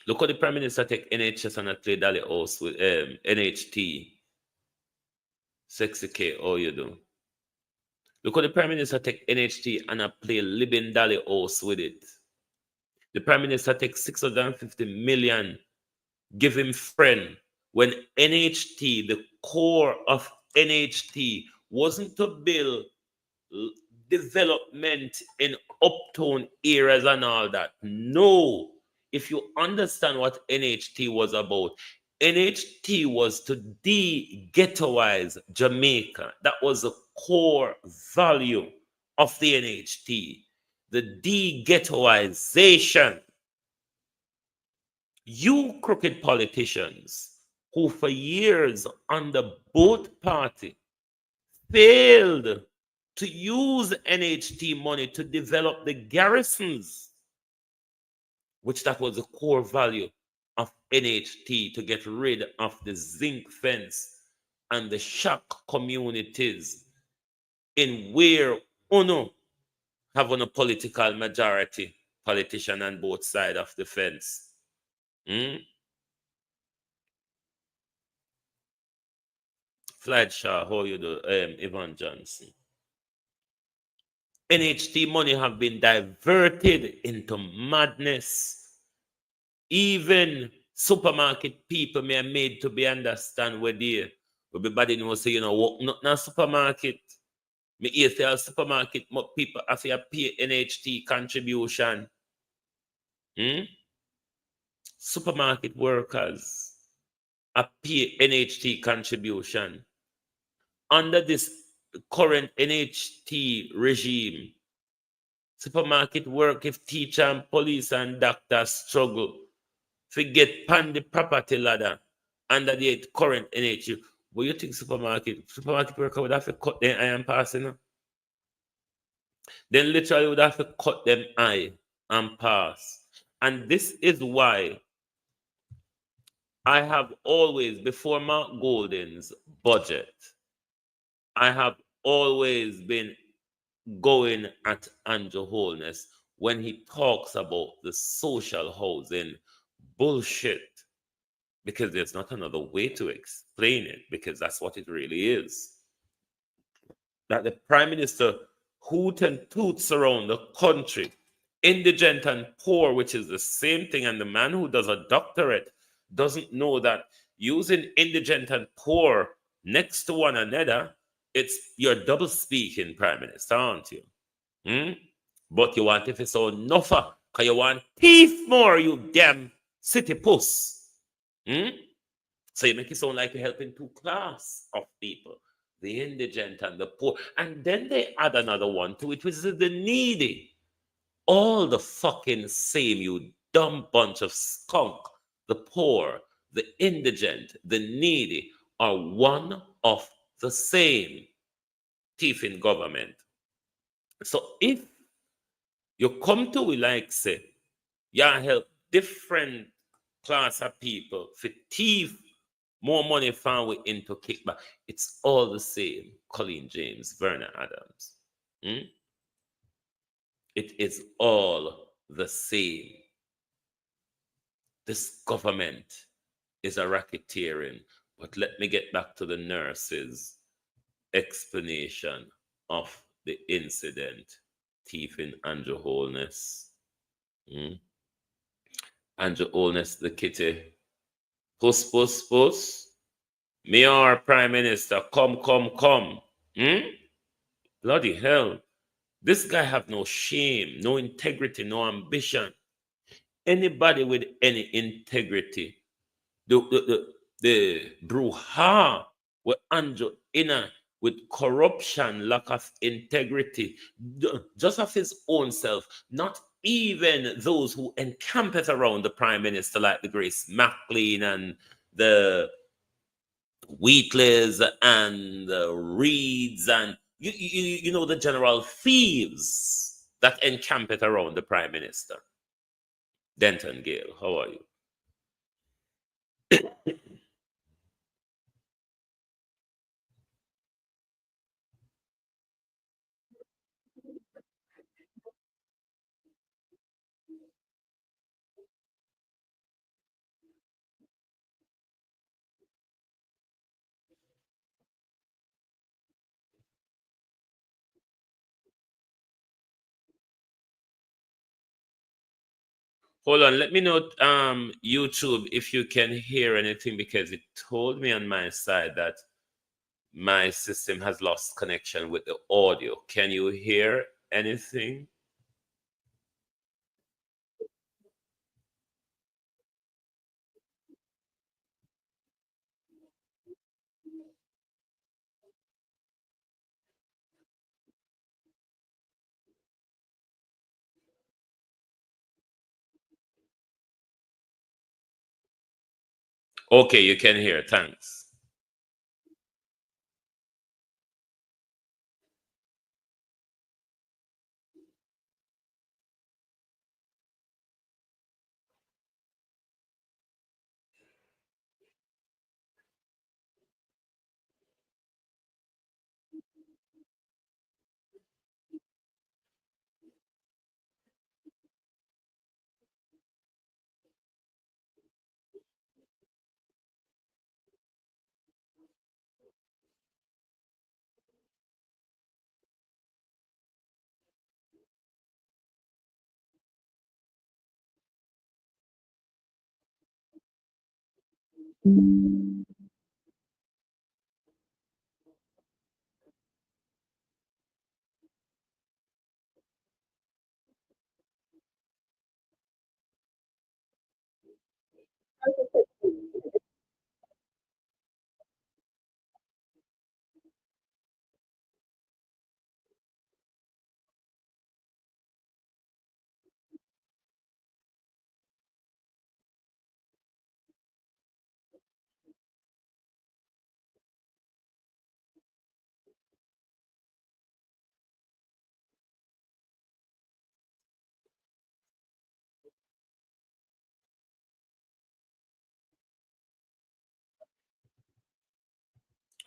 Look how the Prime Minister take NHS and play Dolly House with NHT. Sexy K, how you do? Look how the Prime Minister take NHT and play Living Dolly House with it. The Prime Minister takes 650 million give him friend when NHT, the core of NHT, wasn't to build development in uptown areas and all that. No, if you understand what NHT was about, NHT was to de-ghettoize Jamaica. That was the core value of the NHT, the de-ghettoization. You crooked politicians who for years under both parties failed to use NHT money to develop the garrisons, which that was the core value of NHT, to get rid of the zinc fence and the shock communities in where UNO have a political majority politician on both sides of the fence. Floyd Shaw, how you do? Ivan Johnson. NHT money have been diverted into madness. Even supermarket people may have made to be understand where they, everybody knows say, walk not in a supermarket. Me hear say a supermarket people have to pay NHT contribution. Supermarket workers have pay NHT contribution. Under this current NHT regime, supermarket work if teacher and police and doctors struggle to get pan the property ladder under the current NHT. But you think supermarket worker would have to cut their eye and pass, Then literally would have to cut them eye and pass. And this is why I have always, before Mark Golden's budget, I have always been going at Andrew Holness when he talks about the social housing bullshit, because there's not another way to explain it, because that's what it really is. That the Prime Minister hoot and toots around the country, indigent and poor, which is the same thing, and the man who does a doctorate doesn't know that using indigent and poor next to one another, you're double speaking, Prime Minister, aren't you? But you want if it's so nuffer, because you want thief more, you damn city puss. So you make it sound like you're helping two class of people, the indigent and the poor. And then they add another one to it, which is the needy. All the fucking same, you dumb bunch of skunk. The poor, the indigent, the needy are one of the same thief in government. So if you come to we like say, help different class of people for thief more money found we into kickback. It's all the same. Colleen James, Vernon Adams. It is all the same. This government is a racketeering. But let me get back to the nurse's explanation of the incident. Thieving Andrew Holness. Andrew Holness, the kitty. Puss, puss, puss. Me our Prime Minister, come. Bloody hell. This guy have no shame, no integrity, no ambition. Anybody with any integrity, the brouhaha with Andrew inner with corruption, lack of integrity, just of his own self, not even those who encampeth around the Prime Minister, like the Grace MacLean and the Wheatleys and the Reeds and you know the general thieves that encampeth around the Prime Minister. Denton Gale, how are you? Hold on, let me know, YouTube, if you can hear anything, because it told me on my side that my system has lost connection with the audio. Can you hear anything? Okay, you can hear. Thanks.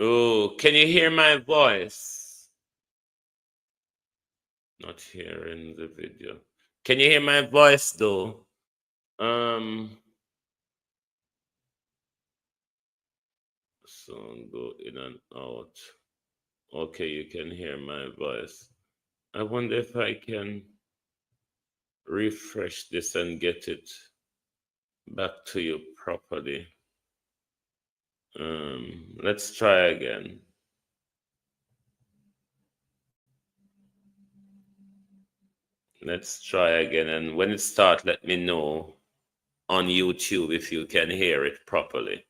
Oh, can you hear my voice? Not hearing the video. Can you hear my voice though? Sound go in and out. Okay, you can hear my voice. I wonder if I can refresh this and get it back to you properly. Let's try again. Let's try again, and when it starts, let me know on YouTube if you can hear it properly,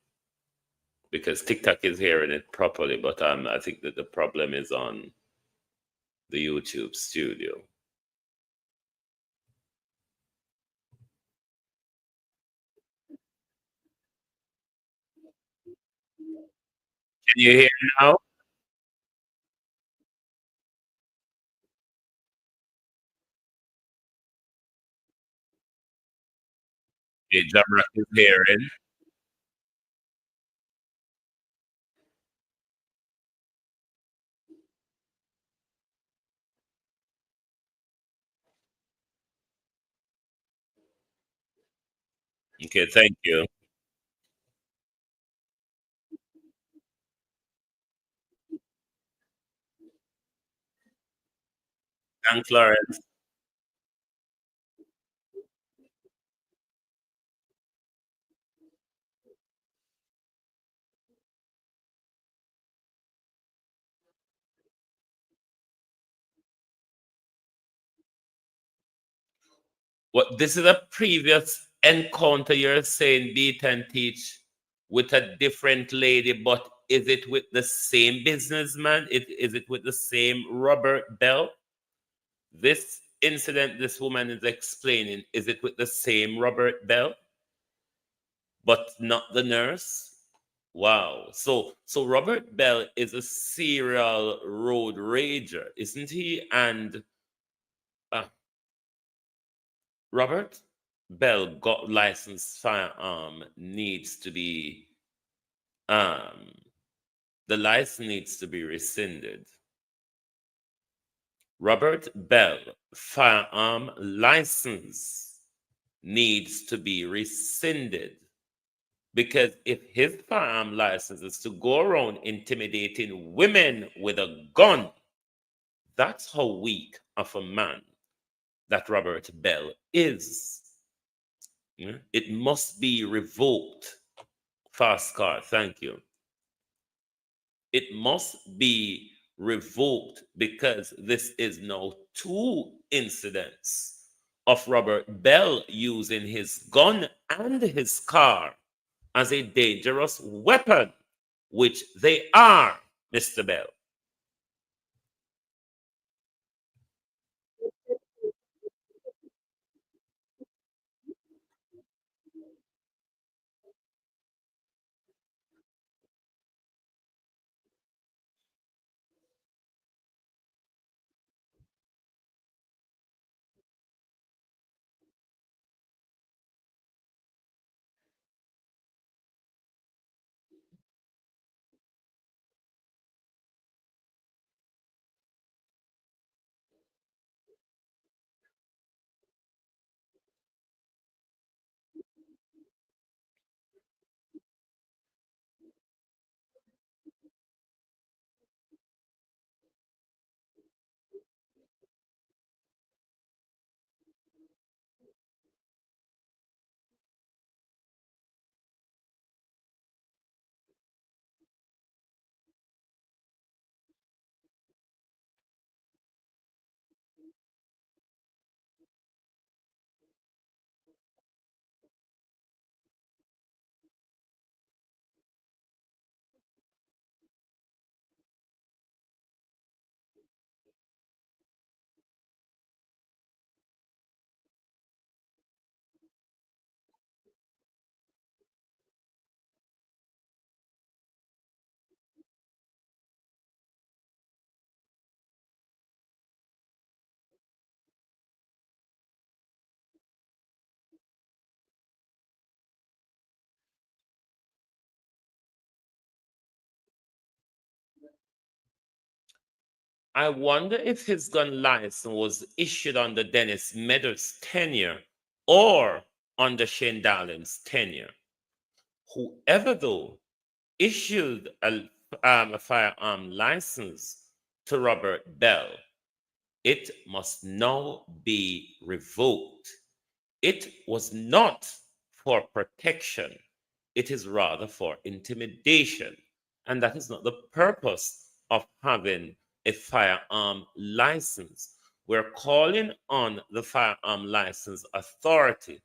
because TikTok is hearing it properly, but I think that the problem is on the YouTube studio. Can you hear now? Okay, Jamrock is hearing. Okay, thank you. Thanks, Lawrence. What, this is a previous encounter you're saying, Beat and Teach, with a different lady, but is it with the same businessman? Is it with the same Robert Bell? This incident this woman is explaining, is it with the same Robert Bell, but not the nurse? Wow. So Robert Bell is a serial road rager, isn't he? And uh, Robert Bell got licensed firearm needs to be um the license needs to be rescinded. Robert Bell firearm license needs to be rescinded, because if his firearm license is to go around intimidating women with a gun, that's how weak of a man that Robert Bell is. It must be revoked. Fast car, thank you. It must be revoked because this is now 2 incidents of Robert Bell using his gun and his car as a dangerous weapon, which they are, Mr. Bell. I wonder if his gun license was issued under Dennis Meadows' tenure or under Shane Darling's tenure. Whoever, though, issued a firearm license to Robert Bell, it must now be revoked. It was not for protection, it is rather for intimidation. And that is not the purpose of having a firearm license. We're calling on the firearm license authority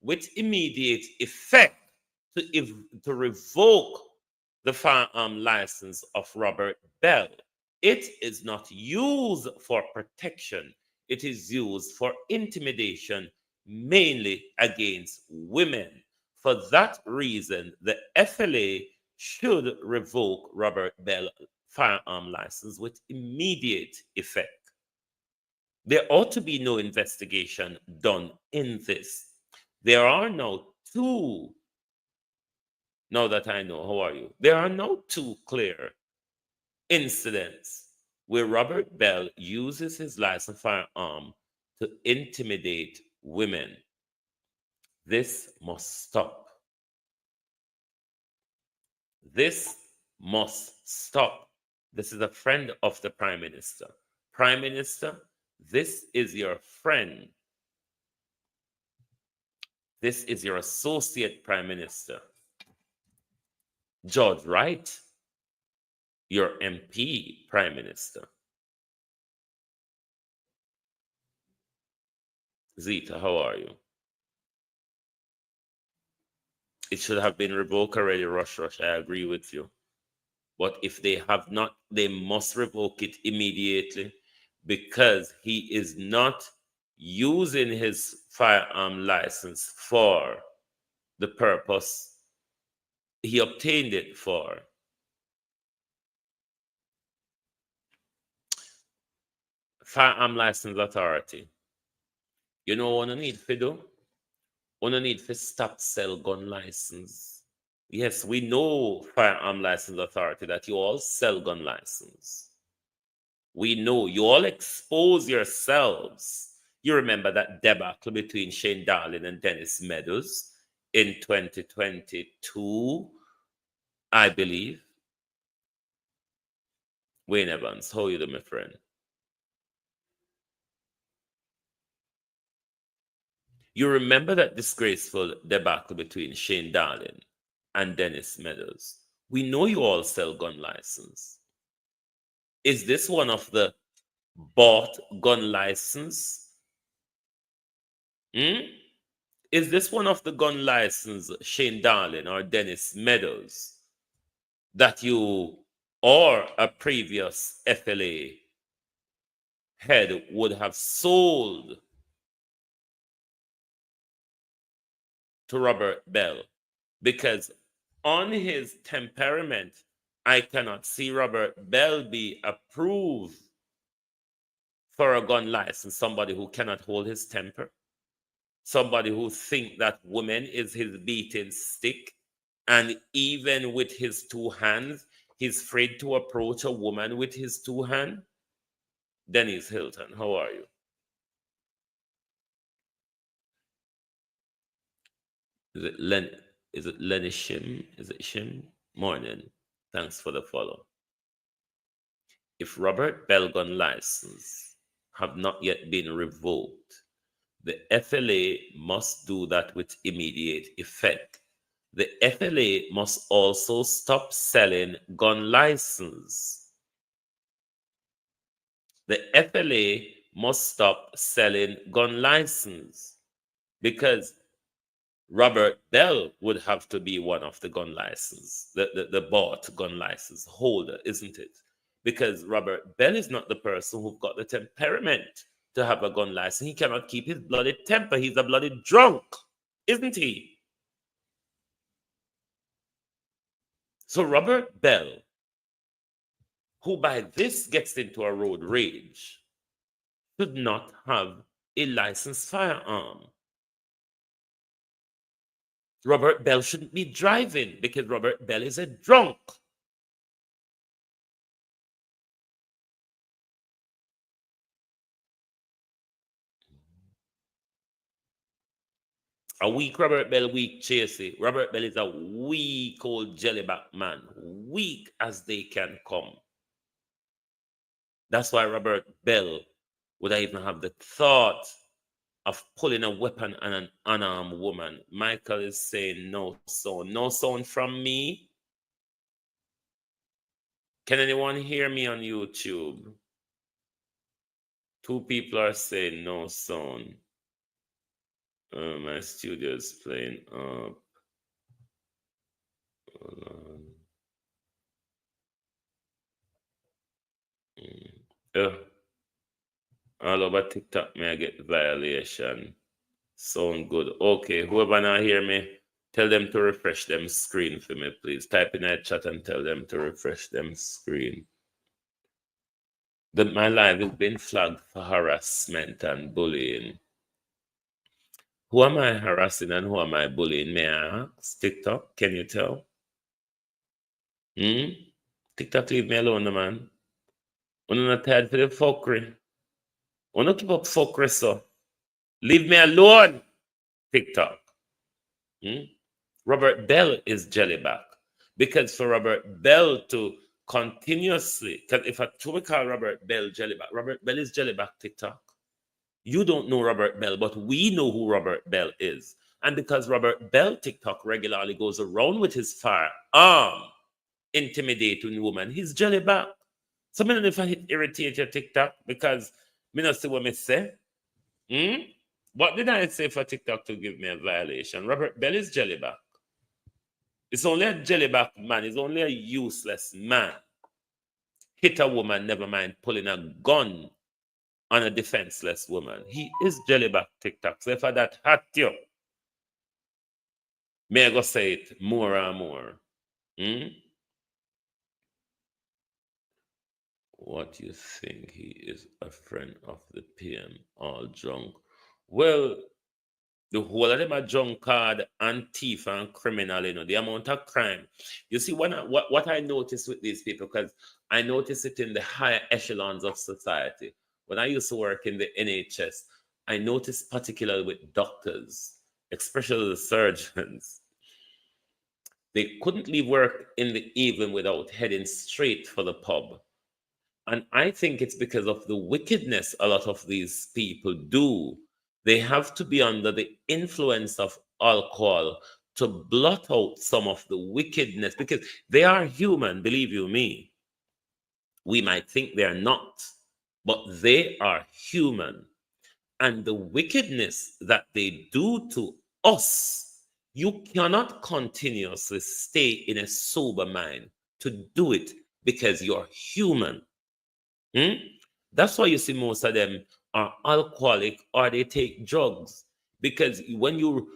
with immediate effect to revoke the firearm license of Robert Bell. It is not used for protection, it is used for intimidation, mainly against women. For that reason, the FLA should revoke Robert Bell firearm license with immediate effect. There ought to be no investigation done in this. There are now 2, now that I know, how are you? There are now 2 clear incidents where Robert Bell uses his licensed firearm to intimidate women. This must stop. This must stop. This is a friend of the Prime Minister. Prime Minister, this is your friend. This is your associate Prime Minister. George Wright, your MP Prime Minister. Zita, how are you? It should have been revoked already, Rush. I agree with you. But if they have not, they must revoke it immediately because he is not using his firearm license for the purpose he obtained it for. Firearm license authority. You know what I need to do? What I need to stop sell gun license. Yes, we know, firearm license authority, that you all sell gun license. We know you all expose yourselves. You remember that debacle between Shane Darling and Dennis Meadows in 2022, I believe. Wayne Evans, how are you doing, my friend? You remember that disgraceful debacle between Shane Darling and Dennis Meadows. We know you all sell gun license. Is this one of the bought gun license? Is this one of the gun license, Shane Darling or Dennis Meadows, that you or a previous FLA head would have sold to Robert Bell? Because on his temperament, I cannot see Robert Bell be approved for a gun license. Somebody who cannot hold his temper, somebody who thinks that woman is his beating stick, and even with his two hands, he's afraid to approach a woman with his two hands. Dennis Hilton, how are you? Is it Lenny Shim? Is it Shim? Morning. Thanks for the follow. If Robert Bell gun license have not yet been revoked, the FLA must do that with immediate effect. The FLA must also stop selling gun license. The FLA must stop selling gun license, because Robert Bell would have to be one of the gun license, the bought gun license holder, isn't it? Because Robert Bell is not the person who's got the temperament to have a gun license. He cannot keep his bloody temper. He's a bloody drunk, isn't he? So Robert Bell, who by this gets into a road rage, should not have a licensed firearm. Robert Bell shouldn't be driving because Robert Bell is a drunk. A weak Robert Bell, weak Chasey. Robert Bell is a weak old jellyback man. Weak as they can come. That's why Robert Bell would I even have the thought of pulling a weapon on an unarmed woman. Michael is saying no sound. No sound from me. Can anyone hear me on YouTube? 2 people are saying no sound. My studio is playing up. Hold on. All over TikTok, may I get violation? Sound good. Okay, whoever not hear me, tell them to refresh them screen for me, please. Type in a chat and tell them to refresh them screen. My live is being flagged for harassment and bullying. Who am I harassing and who am I bullying? May I ask? TikTok, can you tell? TikTok, leave me alone, man. I'm not tired for the fuckery. I don't keep up fuckery, so. Leave me alone, TikTok. Robert Bell is jellyback. Because for Robert Bell to continuously, because if I truly call Robert Bell is jellyback, TikTok. You don't know Robert Bell, but we know who Robert Bell is. And because Robert Bell, TikTok, regularly goes around with his firearm, intimidating women, he's jellyback. So I don't know if I irritate your TikTok because I don't see what I say. What did I say for TikTok to give me a violation? Robert Bell is jellyback. It's only a jellyback man. It's only a useless man. Hit a woman, never mind pulling a gun on a defenseless woman. He is jellyback, TikTok. So if I that hurt you, may I go say it more and more. What you think? He is a friend of the PM, all drunk. Well, the whole of them are drunkard and thief and criminal, the amount of crime. You see, what I notice with these people, because I notice it in the higher echelons of society. When I used to work in the NHS, I noticed particularly with doctors, especially the surgeons, they couldn't leave work in the evening without heading straight for the pub. And I think it's because of the wickedness a lot of these people do They have to be under the influence of alcohol to blot out some of the wickedness, because they are human, believe you me. We might think they're not, but they are human. And the wickedness that they do to us, you cannot continuously stay in a sober mind to do it, because you're human. That's why you see most of them are alcoholic or they take drugs. Because when you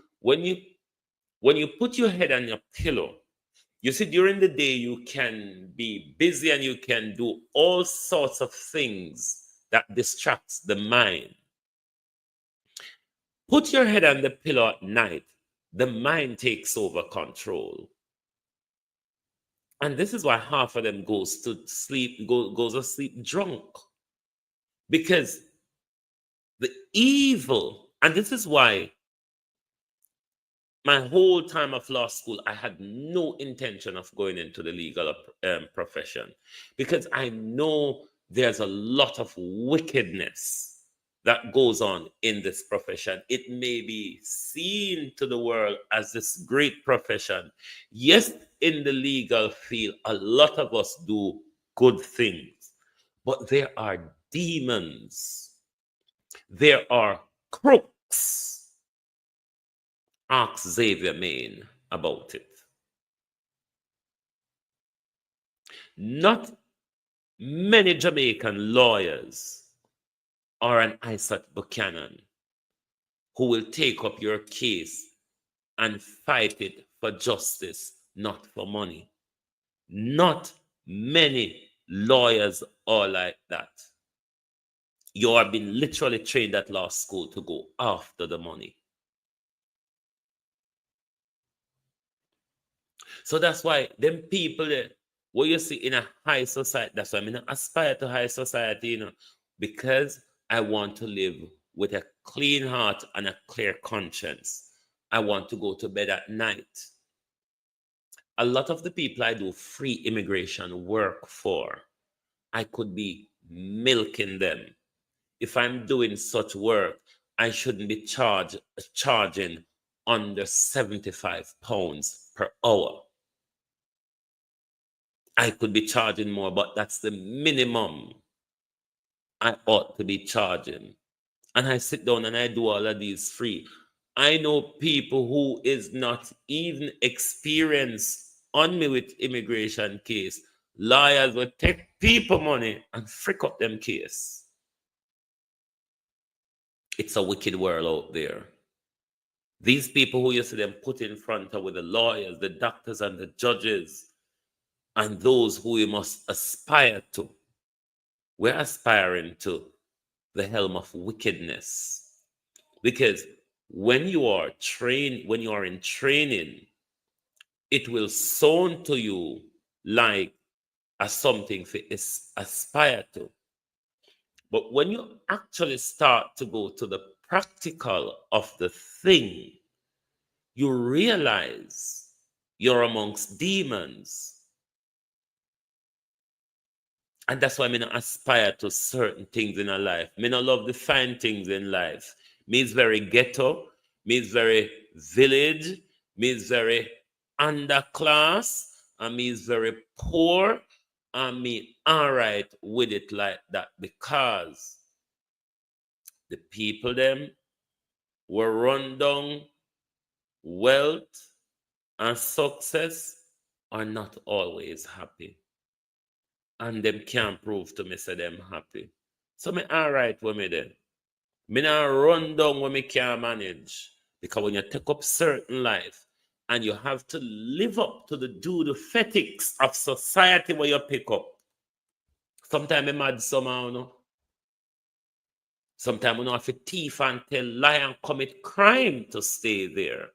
put your head on your pillow, you see, during the day you can be busy and you can do all sorts of things that distracts the mind. Put your head on the pillow at night, the mind takes over control. And this is why half of them goes to sleep, goes to sleep drunk. Because the evil, and this is why my whole time of law school, I had no intention of going into the legal profession, because I know there's a lot of wickedness that goes on in this profession. It may be seen to the world as this great profession. Yes, in the legal field, a lot of us do good things, but there are demons. There are crooks. Ask Xavier Main about it. Not many Jamaican lawyers are an Isaac Buchanan who will take up your case and fight it for justice, not for money. Not many lawyers are like that. You are being literally trained at law school to go after the money. So that's why them people there, what you see in a high society, that's why I mean, aspire to high society, you know, because I want to live with a clean heart and a clear conscience. I want to go to bed at night. A lot of the people I do free immigration work for, I could be milking them. If I'm doing such work, I shouldn't be charging under £75 per hour. I could be charging more, but that's the minimum I ought to be charging. And I sit down and I do all of these free. I know people who is not even experienced on me with immigration case. Lawyers will take people money and frick up them case. It's a wicked world out there. These people who you see them put in front of with the lawyers, the doctors and the judges, and those who we must aspire to. We're aspiring to the helm of wickedness. Because when you are in training, it will sound to you like something to aspire to. But when you actually start to go to the practical of the thing, you realize you're amongst demons. And that's why I mean, aspire to certain things in our life. I mean, I love the fine things in life. Me is very ghetto. Me is very village. Me is very underclass. And me is very poor. And me all right with it like that, because the people them were run down. Wealth and success are not always happy. And them can't prove to me say them happy. So me all right with me then. Me not run down when me can't manage. Because when you take up certain life and you have to live up to the ethics of society where you pick up. Sometimes I'm mad somehow, you know. Sometimes we don't have to thief and tell lie and commit crime to stay there.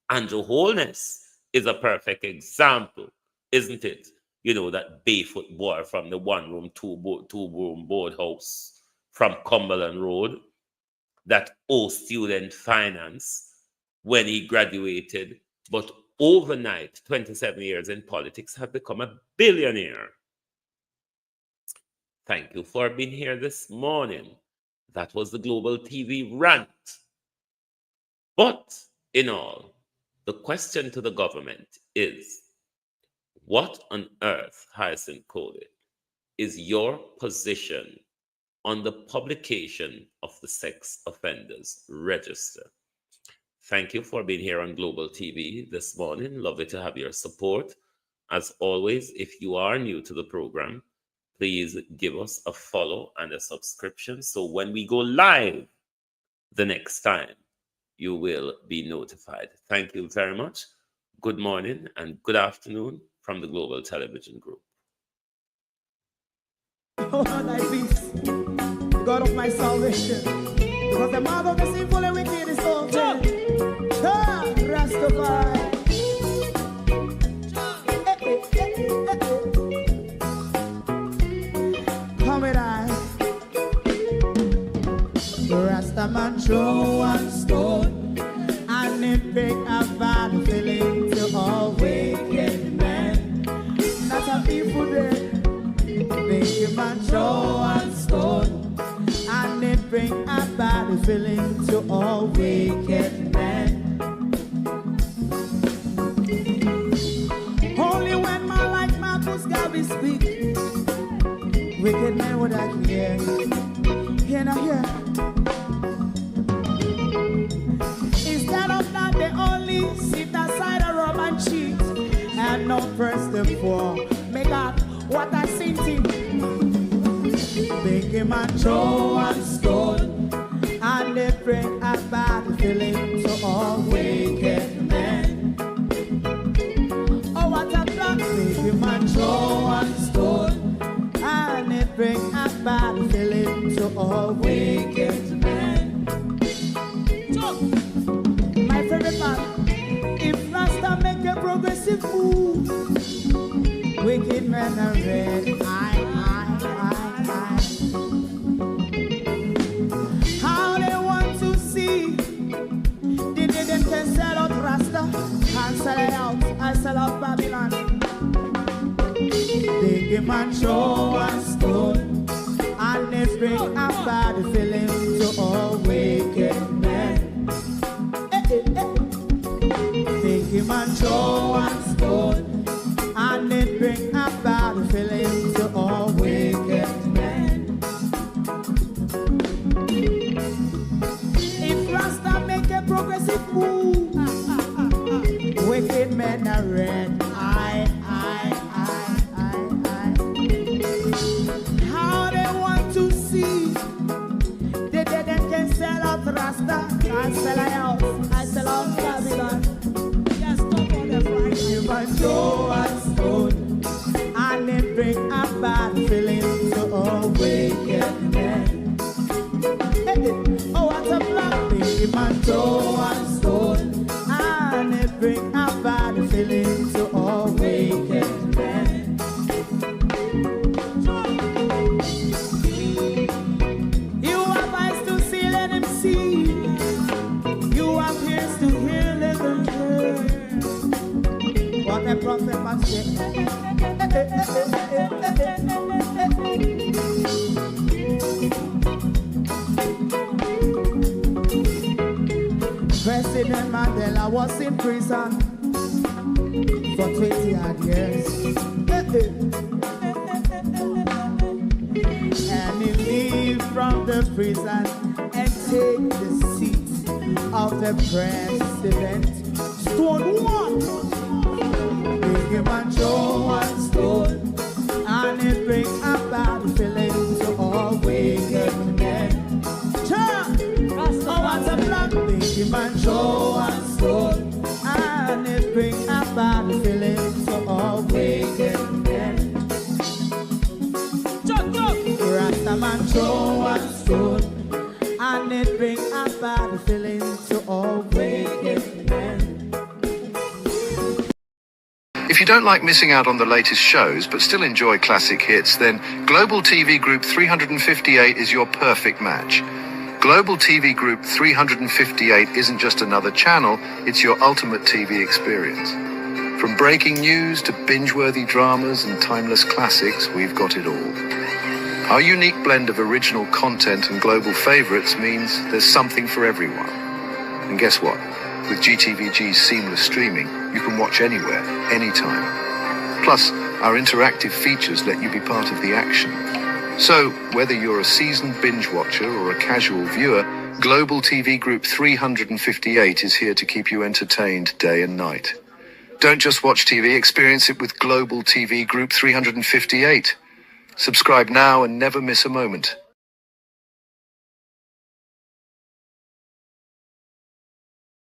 Andrew Holness is a perfect example, isn't it? You know, that barefoot boy from the one-room, two-room board house from Cumberland Road that owed student finance when he graduated, but overnight, 27 years in politics, have become a billionaire. Thank you for being here this morning. That was the Global TV rant. But in all, the question to the government is, what on earth, Hyacinth Cody, is your position on the publication of the sex offenders register? Thank you for being here on Global TV this morning. Lovely to have your support. As always, if you are new to the program, please give us a follow and a subscription so when we go live the next time, you will be notified. Thank you very much. Good morning and good afternoon from the Global Television Group. Oh, thy peace, the God of my salvation, because the mouth of the sinful and wicked is open. Rastafari. Come with I. Rastaman throw one stone and it break a bad feeling to all wicked men. Not a people there. Make a man throw one stone and it bring a bad feeling to all wicked men. Only when man like Marcus Garvey speak, wicked men would I hear. Hear not hear. Instead of that, they only sit aside and rub and cheat and not press the poor. Make up what I seen to. Make a man throw one stone and they bring a bad feeling to all wicked men. Oh, what a plan. Make a man throw one stone and they bring a bad feeling to all wicked men. My favorite part, if Rasta make a progressive move, wicked men are red. How they want to see the them can sell out Rasta and sell it out. I sell out Babylon. Big man show one stone and they bring a bad feeling to all wicked men. Big man show one stone and they bring a bad feeling to all wicked men. If Rasta make a progressive move, wicked men are red. How they want to see the dead can sell out Rasta. I sell out, I sell out Babylon. Yes, stop on the Friday. You might show and stone and they bring a bad feeling to all wicked men. Oh, what a black baby man, show and stone and they bring a bad feeling to all wicked men. You have eyes to see, let him see. You have ears to hear, let them hear. What a prophet must say. President Mandela was in prison for 20 odd years. And he leave from the prison and take the seat of the president. Stone one. Big man show one stone and it bring a bad feeling to all wicked men. Oh, what's a black big man show one stone and it bring a bad feeling to all wicked men. Rasta man show one stone and it bring a bad feeling to all wicked men. If you don't like missing out on the latest shows but still enjoy classic hits, then Global TV Group 358 is your perfect match. Global TV Group 358 isn't just another channel, it's your ultimate TV experience. From breaking news to binge-worthy dramas and timeless classics, we've got it all. Our unique blend of original content and global favorites means there's something for everyone. And guess what? With GTVG's seamless streaming, you can watch anywhere, anytime. Plus, our interactive features let you be part of the action. So, whether you're a seasoned binge watcher or a casual viewer, Global TV Group 358 is here to keep you entertained day and night. Don't just watch TV, experience it with Global TV Group 358. Subscribe now and never miss a moment.